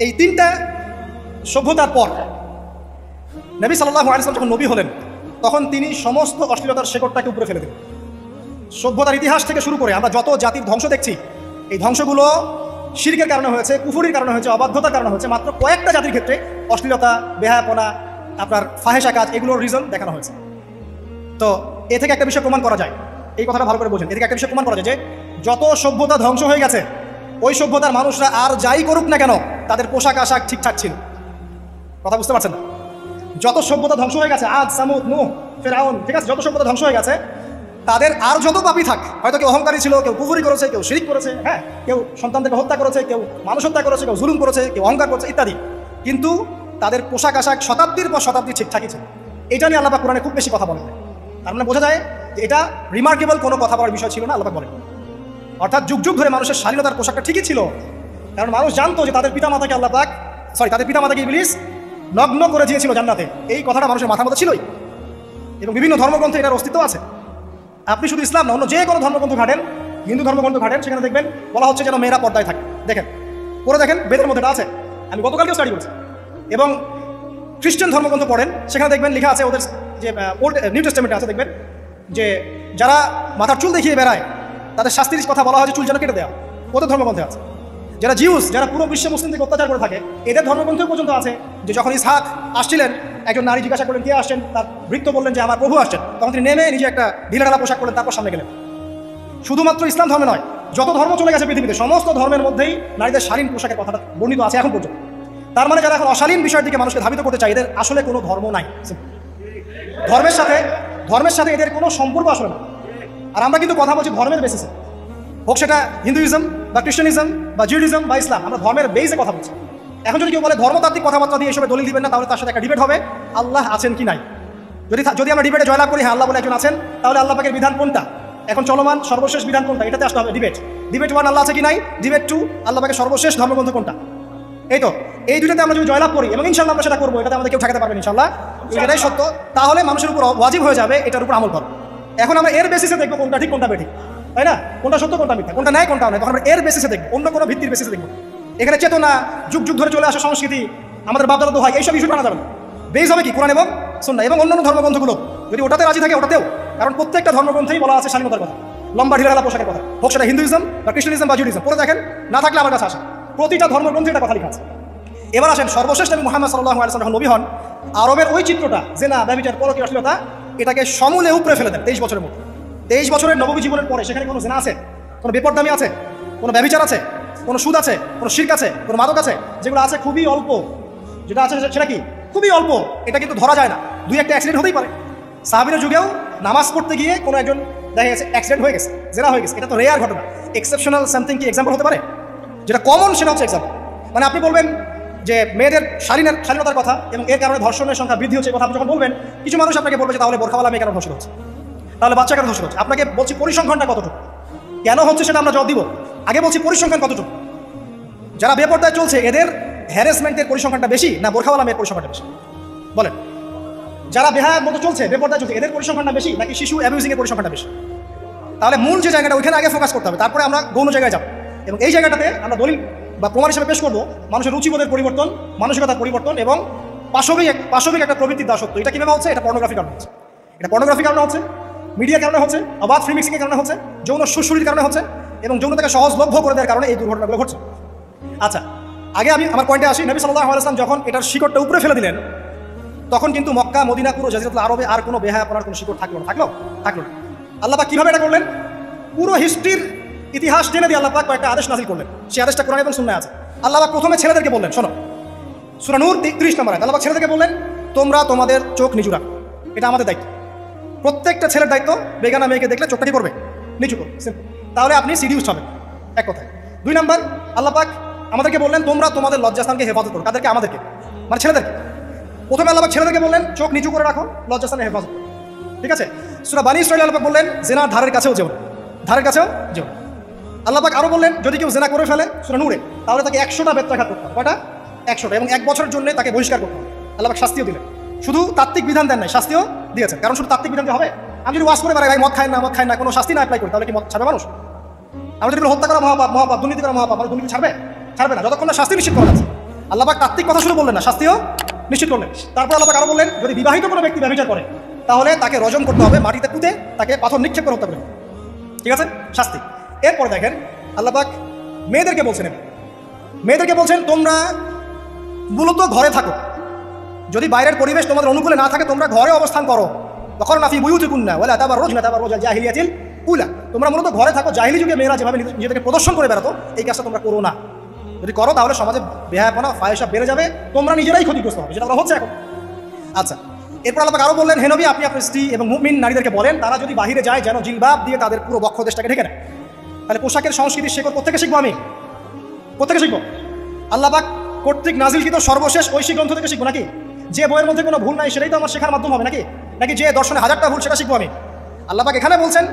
এই তিনটা সভ্যতার পর নবী সাল্লাল্লাহু আলাইহি ওয়াসাল্লাম যখন নবী হলেন, তখন তিনি সমস্ত অশ্লীলতার শেকড়টাকে উপরে ফেলে দিলেন। সভ্যতার ইতিহাস থেকে শুরু করে আমরা যত জাতির ধ্বংস দেখছি, এই ধ্বংসগুলো শিরকের কারণে হয়েছে, কুফরির কারণে হয়েছে, অবাধ্যতার কারণে হয়েছে। মাত্র কয়েকটা জাতির ক্ষেত্রে অশ্লীলতা, বেহায়াপনা, আপনার ফাহেসা কাজ, এগুলোর রিজন দেখানো হয়েছে। তো এ থেকে একটা বিষয় প্রমাণ করা যায়, এই কথাটা ভালো করে বোঝেন। এ থেকে একটা বিষয় প্রমাণ করা যায় যে যত সভ্যতা ধ্বংস হয়ে গেছে, ওই সভ্যতার মানুষরা আর যাই করুক না কেন, তাদের পোশাক আশাক ঠিকঠাক ছিল। কথা বুঝতে পারছেন না? যত সভ্যতা ধ্বংস হয়ে গেছে, আদ, সামুদ, নূহ, ফিরআউন, ঠিক আছে, যত সভ্যতা ধ্বংস হয়ে গেছে, তাদের আর যত পাপী থাক, হয়তো কেউ অহংকারী ছিল, কেউ কুফরি করেছে, কেউ শিরিক করেছে, হ্যাঁ, কেউ সন্তানদেরকে হত্যা করেছে, কেউ মানুষ হত্যা করেছে, কেউ জুলুম করেছে, কেউ অহংকার করেছে ইত্যাদি, কিন্তু তাদের পোশাক আশাক শতাব্দীর পর শতাব্দী ঠিকঠাকই ছিল। এটা নিয়ে আল্লাহ পাক কোরআনে খুব বেশি কথা বলেন। তার মানে বোঝা যায় যে এটা রিমার্কেবল কোনো কথা বলার বিষয় ছিল না, আল্লাহ পাক বলেন। অর্থাৎ যুগ যুগ ধরে মানুষের শালীনতার পোশাকটা ঠিকই ছিল, কারণ মানুষ জানতো যে তাদের পিতামাতাকে আল্লাহ পাক, তাদের পিতামাতাকে ইবলিস নগ্ন করে দিয়েছিল জান্নাতে। এই কথাটা মানুষের মাথার মধ্যে ছিলই, এবং বিভিন্ন ধর্মগ্রন্থে এটার অস্তিত্ব আছে। আপনি শুধু ইসলাম না, অন্য যে কোনো ধর্মগ্রন্থ ঘাটেন, হিন্দু ধর্মগ্রন্থ ঘাটেন, সেখানে দেখবেন বলা হচ্ছে যেন মেয়েরা পর্দায় থাকে। দেখেন, পরে দেখেন বেদের মধ্যে এটা আছে, আমি গতকালকেও স্টাডি করেছি। এবং খ্রিস্টান ধর্মগ্রন্থ পড়েন, সেখানে দেখবেন লেখা আছে, ওদের যে ওল্ড নিউ টেস্টামেন্টে আছে, দেখবেন যে যারা মাথার চুল দেখিয়ে বেড়ায়, তাদের শাস্তির কথা বলা হয় যে চুল যেন কেটে দেওয়া। ওদের ধর্মগ্রন্থে আছে। যারা জিউস, যারা পুরো বিশ্ব মুসলিমদেরকে অত্যাচার করে থাকে, এদের ধর্মগ্রন্থ পর্যন্ত আছে যে যখন ইসহাক আসছিলেন, একজন নারী জিজ্ঞাসা করলেন কে আসছেন, তার ভৃত্য বললেন যে আমার প্রভু আসছেন, তখন তিনি নেমে নিজে একটা ঢিলাঢালা পোশাক করলেন, তারপর সামনে গেলেন। শুধুমাত্র ইসলাম ধর্মে নয়, যত ধর্ম চলে গেছে পৃথিবীতে, সমস্ত ধর্মের মধ্যেই নারীদের শালীন পোশাকের কথাটা বর্ণিত আছে এখন পর্যন্ত। তার মানে যারা এখন অশালীন বিষয়ের দিকে মানুষকে ধাবিত করতে চায়, এদের আসলে কোনো ধর্ম নাই। ধর্মের সাথে এদের কোনো সম্পর্ক আসলে না। আর আমরা কিন্তু কথা বলছি ধর্মের বেসিসে, হোক সেটা হিন্দুইজম বা খ্রিস্টানিজম বা জিউডিজম বা ইসলাম, আমরা ধর্মের বেসে কথা বলছি। এখন যদি কেউ বলে ধর্মতাত্ত্বিক কথাবার্তা দিয়ে এসবে দলিল দিবেন না, তাহলে তার সাথে একটা ডিবেট হবে আল্লাহ আছেন কি নাই। যদি আমরা ডিবেটে জয়লাভ করি, হ্যাঁ আল্লাহ বলে একজন আছেন, তাহলে আল্লাহ পাকের বিধান কোনটা, এখন চলমান সর্বশেষ বিধান কোনটা, এটাতে আসতে হবে ডিবেট। ডিবেট 1 আল্লাহ আছে কি নাই, ডিবেট 2 আল্লাহ পাকের সর্বশেষ ধর্মগ্রন্থ কোনটা। এই তো এই দুটাতে আমরা যদি জয়লাভ করি, এবং ইনশাআল্লাহ আমরা সেটা করবো, এটাতে আমাদের কেউ ঠেকাতে পারবেন ইনশাআল্লাহ, এটাই সত্য। তাহলে মানুষের উপর ওয়াজিব হয়ে যাবে এটার উপর আমল করা। এখন আমরা এর বেসিসে দেখবো কোনটা ঠিক কোনটা বেঠিক, তাই না? কোনটা সত্য কোনটা মিথ্যা, কোনটা ন্যায় কোনটা অন্যায়, তখন আমরা এর বেসিসে দেখবো, অন্য কোনো ভিত্তির বেসিসে দেখবো। এখানে চেতনা, যুগ যুগ ধরে চলে আসা সংস্কৃতি, আমাদের বাপদাদা দোহাই, এইসব ইস্যু আনা যাবে না। বেস হবে কি কোরআন এবং সুন্নাহ, এবং অন্যান্য ধর্মগ্রন্থগুলো যদি ওটাতে রাজি থাকে ওটাতেও, কারণ প্রত্যেকটা ধর্মগ্রন্থেই বলা আছে স্বাধীনতার কথা, লম্বা ঢিলাঢালা পোশাকের কথা, হোক সেটা হিন্দুইজম বা খ্রিস্টানিজম বা জিউডিজম। পরে দেখেন, না থাকলে আমার কাছে আসা, প্রতিটা ধর্মগ্রন্থে এটা কথা লেখা আছে। এবার আসেন সর্বশেষ নবী মুহাম্মদ সাল্লাল্লাহু আলাইহি ওয়াসাল্লাম নবী হন, আরবের ওই চিত্রটা জেনা, ব্যভিচার, পরকীয়া, অশ্লীলতা, এটাকে সমূলে উপরে ফেলে দেন 23 বছরের মধ্যে। 23 বছরের নববী জীবনের পরে সেখানে কোনো জেনা আছে, কোনো বেপরদামি আছে, কোনো ব্যভিচার আছে, কোনো সুদ আছে, কোনো শিরক আছে, কোনো মাদক আছে, যেগুলো আছে খুবই অল্প, যেটা আছে সেটা কি খুবই অল্প, এটা কিন্তু ধরা যায় না। 2-1টা অ্যাক্সিডেন্ট হতেই পারে। সাহাবীর যুগেও নামাজ পড়তে গিয়ে কোনো একজন দেখা গেছে অ্যাক্সিডেন্ট হয়ে গেছে, জেনা হয়ে গেছে, এটা তো রেয়ার ঘটনা। এক্সেপশনাল সামথিং কি এক্সাম্পল হতে পারে? যেটা কমন সেটা হচ্ছে এক্সাম্পল। মানে আপনি বলবেন যে মেয়েদের শালীনতার কথা এবং এর কারণে ধর্ষণের সংখ্যা বৃদ্ধি হচ্ছে, কথা আপনি যখন বলবেন, কিছু মানুষ আপনাকে বলবে যে তাহলে বোরখাওয়ালা মেয়ে কেন ধর্ষণ হচ্ছে, তাহলে বাচ্চা কেন ধর্ষণ হচ্ছে। আপনাকে বলছি পরিসংখ্যানটা কতটুকু, কেন হচ্ছে সেটা আমরা জবাব দিব। আগে বলছি পরিসংখ্যান কতটুকু। যারা বেপরদায় চলছে এদের হ্যারাসমেন্টের পরিসংখ্যানটা বেশি না বোরখাওয়ালা মেয়ের পরিসংখ্যানটা বেশি? বলেন। যারা বেহায়ার মতো চলছে, বেপরদায় চলছে, এদের পরিসংখ্যানটা বেশি নাকি শিশু অ্যাবিউজিংয়ের পরিসংখ্যানটা বেশি? তাহলে মূল যে জায়গাটা, ওইখানে আগে ফোকাস করতে হবে, তারপরে আমরা গৌণ জায়গায় যাব। এবং এই জায়গাটাতে আমরা দলিল বা প্রমাণ হিসেবে পেশ করবো মানুষের রুচিবোধের পরিবর্তন, মানসিকতার পরিবর্তন এবং পাশবিক একটা প্রবৃত্তির দাসত্ব। এটা কিভাবে হচ্ছে? এটা পর্নোগ্রাফির কারণে হচ্ছে, এটা পর্নোগ্রাফির কারণে হচ্ছে, মিডিয়ার কারণে হচ্ছে, অবাধ ফ্রি মিক্সিংয়ের কারণে হচ্ছে, যৌন সুশুরির কারণে হচ্ছে, এবং যৌনতাকে সহজলভ্য করে দেওয়ার কারণে এই দুর্ঘটনাগুলো ঘটছে। আচ্ছা, আগে আমি আমার পয়েন্টে আসি। নবী সাল্লাল্লাহু আলাইহি ওয়াসাল্লাম যখন এটার শিকড়টা উপরে ফেলে দিলেন, তখন কিন্তু মক্কা, মদিনা, পুরো জাজিরাতুল আরবে আর কোনো বেহায়াপনার কোনো শিকড় থাকলো না। আল্লাহ পাক কিভাবে এটা করলেন? পুরো হিস্ট্রির ইতিহাস টেনে দিয়ে আল্লাহ পাক কয়েকটা আদেশ নাযিল করলেন। সেই আদেশটা কোরআন এবং সুন্নাহে আছে। আল্লাহ পাক প্রথমে ছেলেদেরকে বললেন, শোনো, সূরা নূর 30 নম্বর আয়াত। আল্লাহ পাক ছেলেদেরকে বললেন, তোমরা তোমাদের চোখ নিচু রাখো, এটা আমাদের দায়িত্ব। প্রত্যেকটা ছেলের দায়িত্ব বেগানা মেয়েকে দেখলে চোখটা কি করবে? নিচু করবে, সিম্পল। তাহলে আপনি সিডিউসড হবেন, এক কথায়। 2 নম্বর, আল্লাহ পাক আমাদেরকে বললেন, তোমরা তোমাদের লজ্জাস্থানকে হেফাজত করো। কাদেরকে? আমাদেরকে, মানে ছেলেদেরকে। প্রথমে আল্লাহ পাক ছেলেদেরকে বললেন, চোখ নিচু করে রাখো, লজ্জাস্থানে হেফাজত করো, ঠিক আছে? সূরা বানী ইসরাঈল আল্লাহ পাক বললেন, জিনার ধারের কাছেও যেও না, ধারের কাছেও যেও না। আল্লাহ পাক আরও বললেন, যদি কেউ জিনা করে ফেলে সূরা নূরে, তাহলে তাকে 100টা বেত্রাঘাত করতে হবে। কয়টা? 100টা, এবং 1 বছরের জন্য তাকে বহিষ্কার করতে হবে। আল্লাহ পাক শাস্তিও দিলেন, শুধু তাত্ত্বিক বিধান দেন নাই, শাস্তিও দিয়েছেন। কারণ শুধু তাত্ত্বিক বিধান হবে, আমি যদি ওয়াজ করে বেড়াই, ভাই মদ খায় না, কোনো শাস্তি না অ্যাপ্লাই করি, তাহলে কি মদ ছাড়বে মানুষ? আমরা যদি হত্যা করা মহাপাপ, দুর্নীতি করা মহাপাপ, দুর্নীতি ছাড়বে না, যতক্ষণ না শাস্তি নিশ্চিত করা যাচ্ছে। আল্লাহ পাক তাত্ত্বিক কথা শুরু বললেন না, শাস্তিও নিশ্চিত করলেন। তারপর আল্লাহ পাক আরও বললেন, যদি বিবাহিত কোনো ব্যক্তি ব্যভিচার করে, তাহলে তাকে রজম করতে হবে, মাটিতে পুঁতে তাকে পাথর নিক্ষেপ করে হত্যা করতে হবে, ঠিক আছে? শাস্তি। এরপরে দেখেন আল্লাহ পাক মেয়েদেরকে বলছেন, তোমরা মূলত ঘরে থাকো, যদি বাইরের পরিবেশ তোমাদের অনুকূলে না থাকে, তোমরা ঘরে অবস্থান করো। তখন নাফি বুয়ুতিকুন্না ওয়ালা তাবাররুজনা তাবাররুজাল জাহিলিয়াতিল উলা, তোমরা মূলত ঘরে থাকো। জাহিলি যুগে মেয়েরা যেভাবে নিজেদেরকে প্রদর্শন করে বেড়াতো, এই কাজটা তোমরা করো না। যদি করো তাহলে সমাজে বেহায়াপনা, ফাহিশা বেড়ে যাবে, তোমরা নিজেরাই ক্ষতিগ্রস্ত হবে, যেটা হচ্ছে এখন। আচ্ছা, এরপর আল্লাহ পাক আরও বললেন, হে নবী, আপনি আপনার স্ত্রী এবং মুমিন নারীদেরকে বলেন, তারা যদি বাহিরে যায় যেন জিলবাব দিয়ে তাদের পুরো বক্ষ দেশটাকে ঢেকে নেয়। তাহলে পোশাকের সংস্কৃতির শেকড় কোত্থেকে শিখবো? আমি কোত্থেকে শিখবো? আল্লাহ পাক কর্তৃক নাজিলকৃত সর্বশেষ ঐশী গ্রন্থ থেকে শিখবো নাকি? যে বইয়ের মধ্যে কোনো ভুল নাই সেটাই তো আমার শেখার মাধ্যম হবে নাকি যে দর্শনে 1000টা ভুল সেটা শিখবো আমি? আল্লাহ পাক এখানে বলছেন,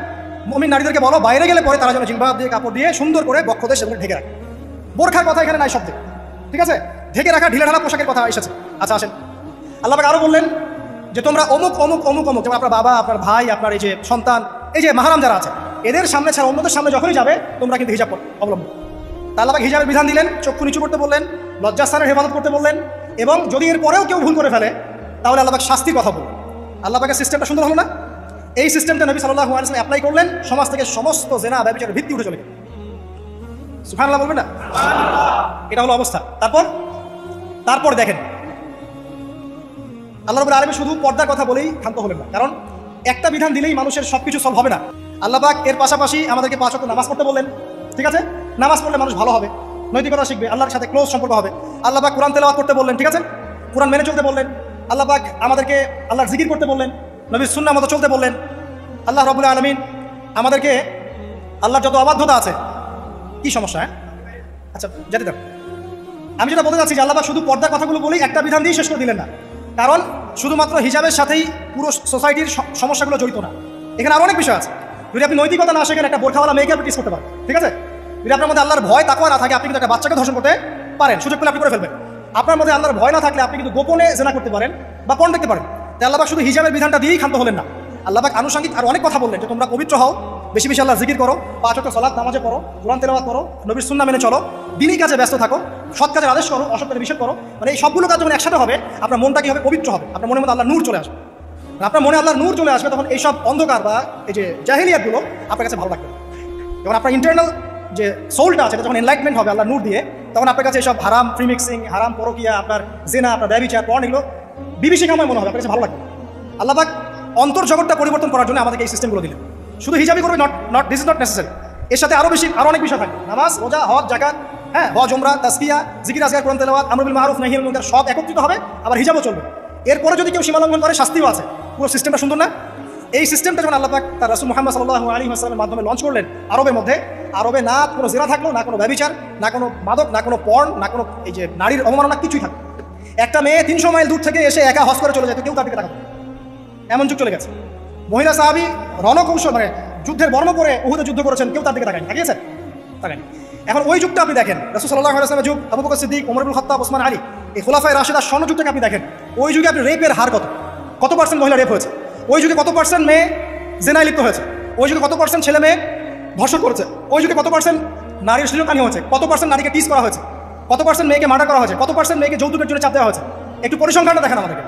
মুমিন নারীদেরকে বলো, বাইরে গেলে পরে তারা যেন জিলবাব দিয়ে, কাপড় দিয়ে সুন্দর করে বক্ষদেশ সেগুলো ঢেকে রাখে। বোরখার কথা এখানে নাই শব্দে, ঠিক আছে? ঢেকে রাখা, ঢিলেঢালা পোশাকের কথা এসেছে। আচ্ছা, আসেন, আল্লাহ পাক আরও বললেন যে তোমরা অমুক, যেমন আপনার বাবা, আপনার ভাই, আপনার এই যে সন্তান, এই যে মাহরাম যারা আছে, এদের সামনে ছাড়া অন্যদের সামনে যখনই যাবে, তোমরা কিন্তু হিজাব অবলম্বন। তা আল্লাহ পাক হিজাবের বিধান দিলেন, চক্ষু নিচু করতে বললেন, লজ্জাস্থানের হেফাজত করতে বললেন, এবং যদি এর পরেও কেউ ভুল করে ফেলে, তাহলে আল্লাহ পাক শাস্তির কথা বললেন। আল্লাহ পাকের সিস্টেমটা সুন্দর হলো না? এই সিস্টেমটা নবী সাল্লাল্লাহু আলাইহি ওয়াসাল্লাম অ্যাপ্লাই করলেন, সমাজ থেকে সমস্ত জেনা, ব্যভিচারের ভিত্তি উঠে চলে গেল। সুবহানাল্লাহ বলবেন না? এটা হলো অবস্থা। তারপর দেখেন, আল্লাহ রাব্বুল আলামিন শুধু পর্দার কথা বলেই ক্ষান্ত হলেন না, কারণ একটা বিধান দিলেই মানুষের সবকিছু সলভ হবে না। আল্লাহ পাক এর পাশাপাশি আমাদেরকে 5 ওয়াক্ত নামাজ পড়তে বললেন, ঠিক আছে? নামাজ পড়লে মানুষ ভালো হবে, নৈতিকতা শিখবে, আল্লাহর সাথে ক্লোজ সম্পর্ক হবে। আল্লাহ পাক কোরআন তেলাওয়াত করতে বললেন, ঠিক আছে? কোরআন মেনে চলতে বললেন। আল্লাহ পাক আমাদেরকে আল্লাহর জিকির করতে বললেন, নবীর সুন্নাহ মতো চলতে বললেন। আল্লাহ রাব্বুল আলামিন আমাদেরকে, আল্লাহর যত অবাধ্যতা আছে, কি সমস্যা? আচ্ছা, যেতে দেন। আমি যেটা বলতে চাচ্ছি যে আল্লাহ পাক শুধু পর্দার কথাগুলো বলেই একটা বিধান দিয়ে শেষ করে দিলেন না, কারণ শুধুমাত্র হিজাবের সাথেই পুরো সোসাইটির সমস্যাগুলো জড়িত না, এখানে আরও অনেক বিষয় আছে। যদি আপনি নৈতিকতা না শেখেন, একটা বোরখাওয়ালা মেয়েকে আপনি টিস করতে পারেন, ঠিক আছে? যদি আপনার মধ্যে আল্লাহর ভয়, তাকওয়া না থাকে, আপনি কিন্তু একটা বাচ্চাকে ধর্ষণ করতে পারেন, সুযোগ পেলে আপনি করে ফেলবেন। আপনার মধ্যে আল্লাহর ভয় না থাকলে আপনি কিন্তু গোপনে জেনা করতে পারেন বা পর্ন দেখতে পারেন। তাই আল্লাহ পাক শুধু হিজাবের বিধানটা দিয়েই ক্ষান্ত হলেন না, আল্লাহ পাক আনুষঙ্গিক আর অনেক কথা বললেন, যে তোমরা পবিত্র হও, বেশি বেশি আল্লাহর জিকির করো, 5 ওয়াক্ত সালাত নামাজে পড়ো, কোরআন তেলাওয়াত করো, নবীর সুন্নাহ মেনে চলো, দিনী কাজে ব্যস্ত থাকো, সৎ কাজের আদেশ করো, অসৎ কাজে নিষেধ করো। মানে এই সবগুলো কাজ যখন একসাথে হবে, আপনার মনটা কি হবে? পবিত্র হবে, আপনার মনের মধ্যে আল্লাহর নূর চলে আসবে। আপনার মনে আল্লাহর নূর চলে আসবে, তখন এইসব অন্ধকার বা এই যে জাহিলিয়াতগুলো আপনার কাছে ভালো লাগবে। যখন আপনার ইন্টারনাল যে সোলটা আছে, যখন এনলাইটমেন্ট হবে আল্লাহর নূর দিয়ে, তখন আপনার কাছে এইসব হারাম ফ্রি মিক্সিং, হারাম পরকিয়া, আপনার জেনা, আপনার ব্যভিচার, পর্ন, এগুলো বিভীষিকাময় মনে হবে, আপনার কাছে ভালো লাগবে। আল্লাহ পাক অন্তর্জগৎটা পরিবর্তন করার জন্য আমাদেরকে এই সিস্টেমগুলো দিলেন। শুধু হিজাবই করবে, দিস ইজ নট নেসেসারি। এর সাথে আরও অনেক বিষয় থাকে, নামাজ, রোজা, হজ, যাকাত, হ্যাঁ, হজ, উমরা, তাসবিয়া, জিকির, আজকার, কোরআন তেলাওয়াত, আমর বিল মারুফ, নাহি আনিল মুনকার, সব একত্রিত হবে, আবার হিজাবও চলবে। এরপরে যদি কেউ সীমা লঙ্ঘন করে, শাস্তিও আছে। পুরো সিস্টেমটা সুন্দর না? এই সিস্টেমটা যখন আল্লাহ পাক তার রাসূল মুহাম্মদ সাল্লাল্লাহু আলাইহি ওয়াসাল্লামের মাধ্যমে লঞ্চ করলেন আরবের মধ্যে, আরবে না কোনো জিনা থাকলো, না কোনো ব্যভিচার, না কোনো মাদক, না কোনো পর্ন, না কোনো এই যে নারীর অবমাননা, কিছুই থাকলো। একটা মেয়ে 300 মাইল দূর থেকে এসে একা হজ করে চলে যেত, কেউ তার দিকে তাকাতো, এমন যুগ চলে গেছে। মহিলা সাহাবী রণকৌশল, মানে যুদ্ধের বর্ণ করে উহুদে যুদ্ধ করেছেন, কেউ তার দিকে তাকায়নি, তাকায়নি। এখন ওই যুগটা আপনি দেখেন, রাসূল সাল্লাল্লাহু আলাইহি ওয়াসাল্লামের যুগ, আবু বকর সিদ্দিক, ওমর ইবনুল খাত্তাব, ওসমান আলী, এই খুলাফায়ে রাশিদার স্বর্ণ যুগটাকে আপনি দেখেন। ওই যুগে আপনি রেপের হার কত পার্সেন্ট মহিলা রেপ হয়েছে? ওই যুগে কত পার্সেন্ট মেয়ে জেনায় লিপ্ত হয়েছে? ওই যুগে কত পার্সেন্ট ছেলে মেয়ে ধর্ষণ করেছে? ওই যুগে কত পার্সেন্ট নারীর শ্লীলতাহানি হয়েছে? কত পার্সেন্ট নারীকে টিস করা হয়েছে? কত পার্সেন্ট মেয়েকে মার্ডার করা হয়েছে? কত পার্সেন্ট মেয়েকে যৌতুকের জন্য চাপ দেওয়া হয়েছে? একটু পরিসংখ্যানটা দেখেন আমাদেরকে।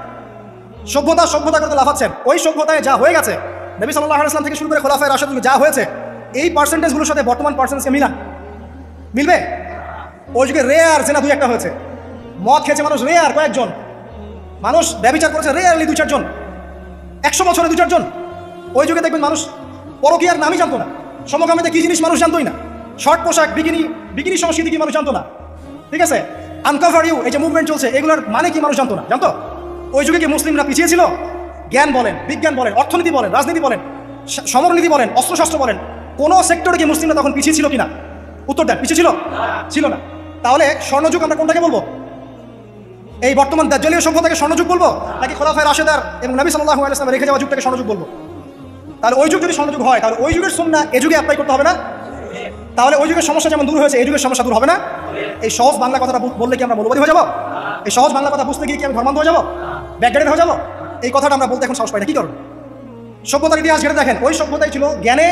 সভ্যতা করতে লাফাচ্ছেন, ওই সভ্যতায় যা হয়ে গেছে নবী সাল্লাল্লাহু আলাইহি ওয়াসাল্লাম থেকে শুরু করে খোলাফায়ে রাশিদুল যা হয়েছে, এই পার্সেন্টেজগুলোর সাথে বর্তমান পার্সেন্টেজকে মিলবে? ওই যুগে রেয়ার জেনা দুই একটা হয়েছে, মদ খেয়েছে মানুষ রেয়ার কয়েকজন, মানুষ ব্যভিচার করেছে রেয়ারলি 2-4 জন, 100 বছরে 2-4 জন। ওই যুগে দেখবেন মানুষ পরকীয়ার নামই জানতো না, সমকামিতা কি জিনিস মানুষ জানতোই না, শর্ট পোশাক বিকিনি সংস্কৃতি কি মানুষ জানতো না, ঠিক আছে, আনকভার ইউ এই যে মুভমেন্ট চলছে এগুলোর মানে কি মানুষ জানতো না, জানতো? ওই যুগে কি মুসলিমরা পিছিয়ে ছিল? জ্ঞান বলেন, বিজ্ঞান বলেন, অর্থনীতি বলেন, রাজনীতি বলেন, সমরনীতি বলেন, অস্ত্রশস্ত্র বলেন, কোনো সেক্টরে কি মুসলিমরা তখন পিছিয়ে ছিল কিনা? উত্তর দেন, পিছিয়ে ছিল না। তাহলে স্বর্ণযুগ আমরা কোনটাকে বলবো? এই বর্তমান দাজ্জালীয় সভ্যতাকে স্বর্ণযুগ বলবো, নাকি খোলাফায়ে রাশেদার এবং নবী সাল্লাল্লাহু আলাইহি ওয়াসাল্লাম রেখে যাওয়া যুগটাকে স্বর্ণযুগ বলবো? তাহলে ওই যুগ যদি স্বর্ণযুগ হয়, তাহলে ওই যুগের সুন্নাহ এই যুগে অ্যাপ্লাই করতে হবে না? তাহলে ওই যুগের সমস্যা যেমন দূর হয়েছে, এই যুগের সমস্যা দূর হবে না? এই সহজ বাংলা কথাটা বললে কি আমরা মৌলবাদী হয়ে যাবো? এই সহজ বাংলা কথা বুঝতে গিয়ে কি আমি ধর্মান্ধ হয়ে যাবো, ব্যাকডেটেড হয়ে যাবো? এই কথাটা আমরা বলতে এখন সাহস পাই না, কি করব? সভ্যতার ইতিহাস ঘেটে দেখেন, ওই সভ্যতাই ছিল জ্ঞানে,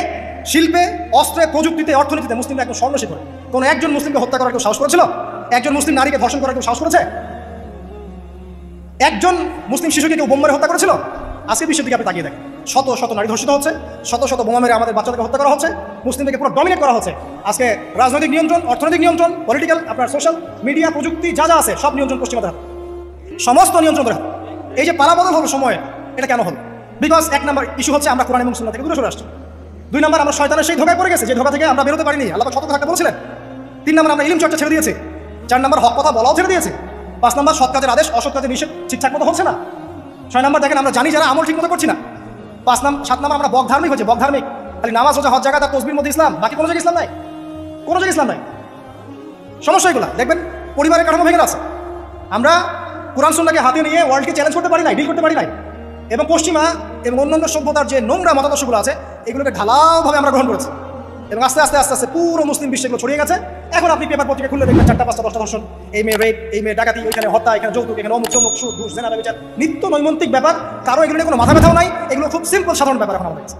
শিল্পে, অস্ত্রে, প্রযুক্তিতে, অর্থনীতিতে মুসলিমরা একদম স্বর্ণশিখরে। কোনো একজন মুসলিমকে হত্যা করার কেউ সাহস করেছিল? একজন মুসলিম নারীকে ধর্ষণ করার কেউ সাহস করেছে? একজন মুসলিম শিশুকে কেউ বোম মেরে হত্যা করেছিল? আজকে বিশ্বের দিকে আপনি তাকিয়ে দেখেন, শত শত নারী ধর্ষিত হচ্ছে, শত শত বোমা মেরে আমাদের বাচ্চাদেরকে হত্যা করা হচ্ছে, মুসলিমদেরকে পুরো ডমিনেট করা হচ্ছে। আজকে রাজনৈতিক নিয়ন্ত্রণ, অর্থনৈতিক নিয়ন্ত্রণ, পলিটিক্যাল, আপনার সোশ্যাল মিডিয়া, প্রযুক্তি যা আছে সব নিয়ন্ত্রণ পশ্চিমাদের হাতে, সমস্ত নিয়ন্ত্রণ ধরে। এই যে পালাবদল হলো সময়ে, এটা কেন হলো? বিকজ এক নম্বর ইস্যু হচ্ছে আমরা কোরআন এবং সুন্নাহ থেকে দূরে সরে আসছি। 2 নম্বর আমরা শয়তানের সেই ধোঁকায় পড়ে গেছে, যে ধোঁকা থেকে আমরা বেরোতে পারিনি, আল্লাহ পাক সতর্ক থাকতে বলেছিলেন। 3 নম্বর আমরা ইলম চর্চা ছেড়ে দিয়েছি। 4 নম্বর হক কথা বলাও ছেড়ে দিয়েছি। 5 নম্বর সৎ কাজের আদেশ, অসৎ কাজের নিষেধ ঠিকঠাক মতো হচ্ছে না। 6 নম্বর দেখেন আমরা জানি যারা আমল ঠিক মতো করছি না। 7 নম্বর আমরা বকধার্মিক হচ্ছে, বকধার্মিক, খালি নামাজ রোজা হজ জাকাত আর তাসবির মধ্যে ইসলাম, বাকি কোনো জায়গায় ইসলাম নাই, কোনো জায়গায় ইসলাম নাই। সমস্যা এগুলা দেখবেন পরিবারের কাঠামো ভেঙে আছে। আমরা কোরআন সুন্নাহকে হাতে নিয়ে ওয়ার্ল্ডকে চ্যালেঞ্জ করতে পারি নাই, ডিল করতে পারি নাই, এবং পশ্চিমা এবং অন্যান্য সভ্যতার যে নোংরা মতাদর্শগুলো আছে এগুলোকে ঢালাওভাবে আমরা গ্রহণ করেছি, এবং আস্তে আস্তে আস্তে আস্তে পুরো মুসলিম বিশ্বে এগুলো ছড়িয়ে গেছে। এখন আপনি পেপার পত্রিকা খুললে দেখবেন 4টা 5টা 10টা ধর্ষণ, এই মেয়ে রেপ, এই মেয়ে ডাকাতি, ওইখানে হত্যা, এখানে যৌতুক, এখানে অমুক চমুক, সুদ ঘুষ জেনা ব্যভিচার, নিত্য নৈমিত্তিক ব্যাপার। কারো এগুলো নিয়ে কোনো মাথা ব্যথাও নাই, এগুলো খুব সিম্পল সাধারণ ব্যাপার এখন আমাদের কাছে।